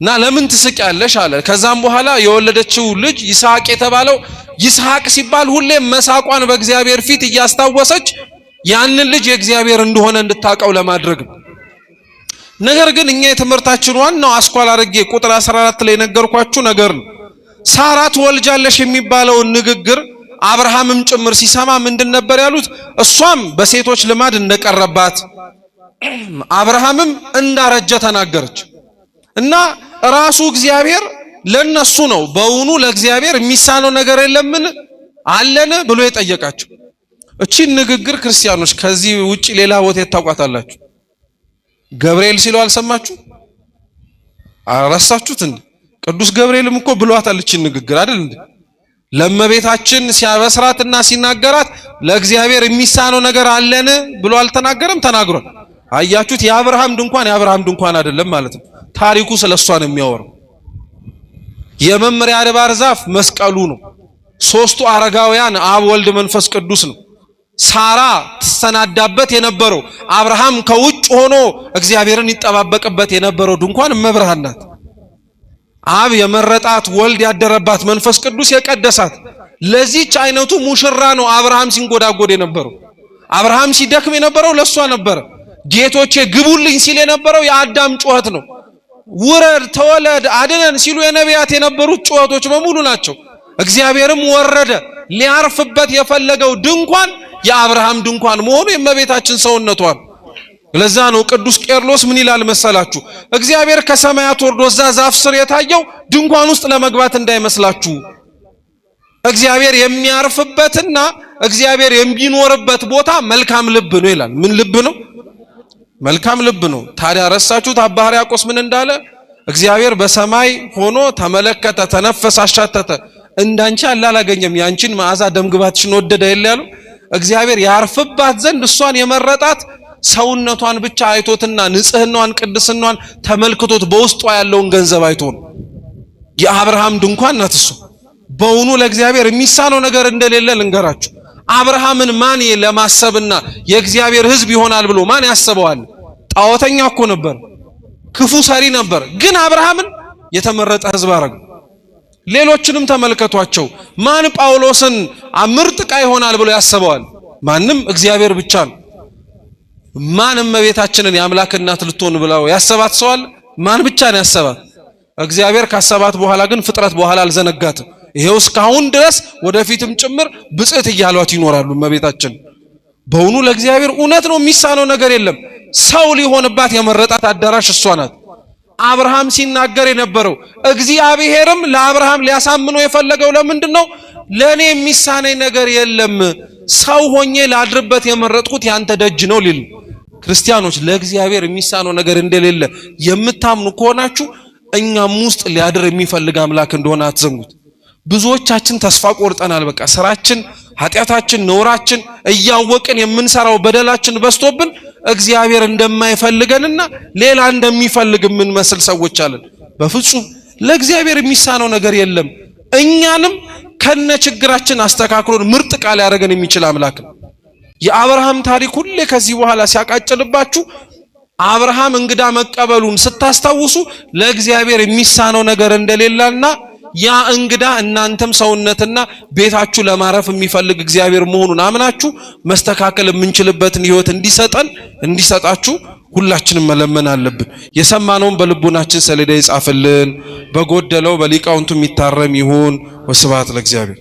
እና ለምን ትስቂያለሽ አለ። ከዛም በኋላ የወለደችው ልጅ ይስሐቅ የተባለው ይስሐቅ ሲባል ሁሌም መሳቋን በእግዚአብሔር ፊት እያስታወሰች ያንን ልጅ የእግዚአብሔር እንደሆነ እንድታቀው ለማድረግ ነው። ነገር ግን እኛ የትምህርታችን ዋናው አስኳል አድርጌ ቁጥር 14 ላይ ነገርኳችሁ ነገር ነው። ሳራ ትወልጃለሽ የሚባለውን ንግግር አብርሃምም ጭምር ሲሰማ ምንድን ነበር ያሉት? እሷም በሴቶች ልማድ እንደቀረባት አብርሃምም እንዳረጀ ተናገረች። እና ራሱ እግዚአብሔር ለነሱ ነው በእውኑ ለእግዚአብሔር የሚሳነው ነገር የለምን አለን ብሎ የጠየቃቸው። እቺን ንግግር ክርስቲያኖች ከዚህ ውጪ ሌላ ቦታ ታውቃታላችሁ? ገብርኤል ሲለው አልሰማችሁ? አረሳችሁት እንዴ? ቅዱስ ገብርኤልም እኮ ብሏታል እቺን ንግግር አይደል እንዴ? ለእመቤታችን ሲያበስራትና ሲናገራት ለእግዚአብሔር የሚሳነው ነገር አለን ብሎ አልተናገረም? ተናግሯል። አያችሁት? የአብርሃም ድንኳን አይደለም ማለት ነው። ታሪኩ ስለሷ ነው የሚያወራው። የመምሪያ አድባር ዛፍ መስቀሉ ነው። ሶስቱ አረጋውያን አብ፣ ወልድ፣ መንፈስ ቅዱስ ነው። ሳራ ትሰናዳበት የነበረው አብርሃም ከውጭ ሆኖ እግዚአብሔርን ይጠባበቅበት የነበረው ድንኳን እመብርሃን ናት። አብ የመረጣት፣ ወልድ ያደረባት፣ መንፈስ ቅዱስ የቀደሳት ለዚህች አይነቱ ሙሽራ ነው አብርሃም ሲንጎዳጎድ የነበረው። አብርሃም ሲደክም የነበረው ለሷ ነበር። ጌቶቼ ግቡልኝ ሲል የነበረው የአዳም ጩኸት ነው። ውረድ፣ ተወለድ፣ አድነን ሲሉ የነቢያት የነበሩት ጩኸቶች በሙሉ ናቸው። እግዚአብሔርም ወረደ። ሊያርፍበት የፈለገው ድንኳን የአብርሃም ድንኳን መሆኑ የእመቤታችን ሰውነቷ ነው። ለዛ ነው ቅዱስ ቄርሎስ ምን ይላል መሰላችሁ? እግዚአብሔር ከሰማያት ወርዶ እዛ ዛፍ ስር የታየው ድንኳን ውስጥ ለመግባት እንዳይመስላችሁ። እግዚአብሔር የሚያርፍበትና እግዚአብሔር የሚኖርበት ቦታ መልካም ልብ ነው ይላል። ምን ልብ ነው? መልካም ልብ ነው። ታዲያ ረሳችሁት? አባ ሕርያቆስ ምን እንዳለ? እግዚአብሔር በሰማይ ሆኖ ተመለከተ፣ ተነፈሰ፣ አሻተተ፣ እንዳንቺ አላገኘም፣ ያንቺን መዓዛ ደምግባትሽን ወደደ ይል ያለው። እግዚአብሔር ያርፍባት ዘንድ እሷን የመረጣት ሰውነቷን ብቻ አይቶትና ንጽህናዋን ቅድስናዋን ተመልክቶት በውስጧ ያለውን ገንዘብ አይቶ ነው። የአብርሃም ድንኳን ናት እሱ። በእውኑ ለእግዚአብሔር የሚሳነው ነገር እንደሌለ ልንገራችሁ። አብርሃምን ማን ለማሰብና የእግዚአብሔር ሕዝብ ይሆናል ብሎ ማን ያስበዋል? ጣዖተኛ እኮ ነበር፣ ክፉ ሰሪ ነበር። ግን አብርሃምን የተመረጠ ሕዝብ አረገ። ሌሎችንም ተመልከቷቸው። ማን ጳውሎስን ምርጥ ዕቃ ይሆናል ብሎ ያስበዋል? ማንም፣ እግዚአብሔር ብቻ ነው። ማን እመቤታችንን የአምላክ እናት ልትሆን ብለው ያሰባት ሰው አለ? ማን ብቻ ነው ያሰባት? እግዚአብሔር ካሰባት በኋላ ግን ፍጥረት በኋላ አልዘነጋትም። ይሄው እስካሁን ድረስ ወደፊትም ጭምር ብጽዕት እያሏት ይኖራሉ እመቤታችን። በእውኑ ለእግዚአብሔር እውነት ነው የሚሳነው ነገር የለም። ሰው ሊሆንባት የመረጣት አዳራሽ እሷ ናት። አብርሃም ሲናገር የነበረው እግዚአብሔርም ለአብርሃም ሊያሳምነው የፈለገው ለምንድን ነው? ለኔ የሚሳነኝ ነገር የለም፣ ሰው ሆኜ ላድርበት የመረጥኩት ያንተ ደጅ ነው ሊል። ክርስቲያኖች ለእግዚአብሔር የሚሳነው ነገር እንደሌለ የምታምኑ ከሆናችሁ እኛም ውስጥ ሊያድር የሚፈልግ አምላክ እንደሆነ አትዘንጉት። ብዙዎቻችን ተስፋ ቆርጠናል። በቃ ስራችን፣ ኃጢአታችን፣ ነውራችን እያወቅን የምንሰራው በደላችን በስቶብን እግዚአብሔር እንደማይፈልገንና ሌላ እንደሚፈልግ የምንመስል ሰዎች አለን። በፍጹም ለእግዚአብሔር የሚሳነው ነገር የለም። እኛንም ከነ ችግራችን አስተካክሎን ምርጥ ቃል ያደረገን የሚችል አምላክ ነው። የአብርሃም ታሪክ ሁሌ ከዚህ በኋላ ሲያቃጭልባችሁ አብርሃም እንግዳ መቀበሉን ስታስታውሱ ለእግዚአብሔር የሚሳነው ነገር እንደሌለና ያ እንግዳ እናንተም ሰውነትና ቤታችሁ ለማረፍ የሚፈልግ እግዚአብሔር መሆኑን አምናችሁ መስተካከል የምንችልበትን ሕይወት እንዲሰጣችሁ ሁላችንም መለመን አለብን። የሰማነውን በልቡናችን ሰሌዳ ይጻፍልን፣ በጎደለው በሊቃውንቱ የሚታረም ይሁን። ወስብሐት ለእግዚአብሔር።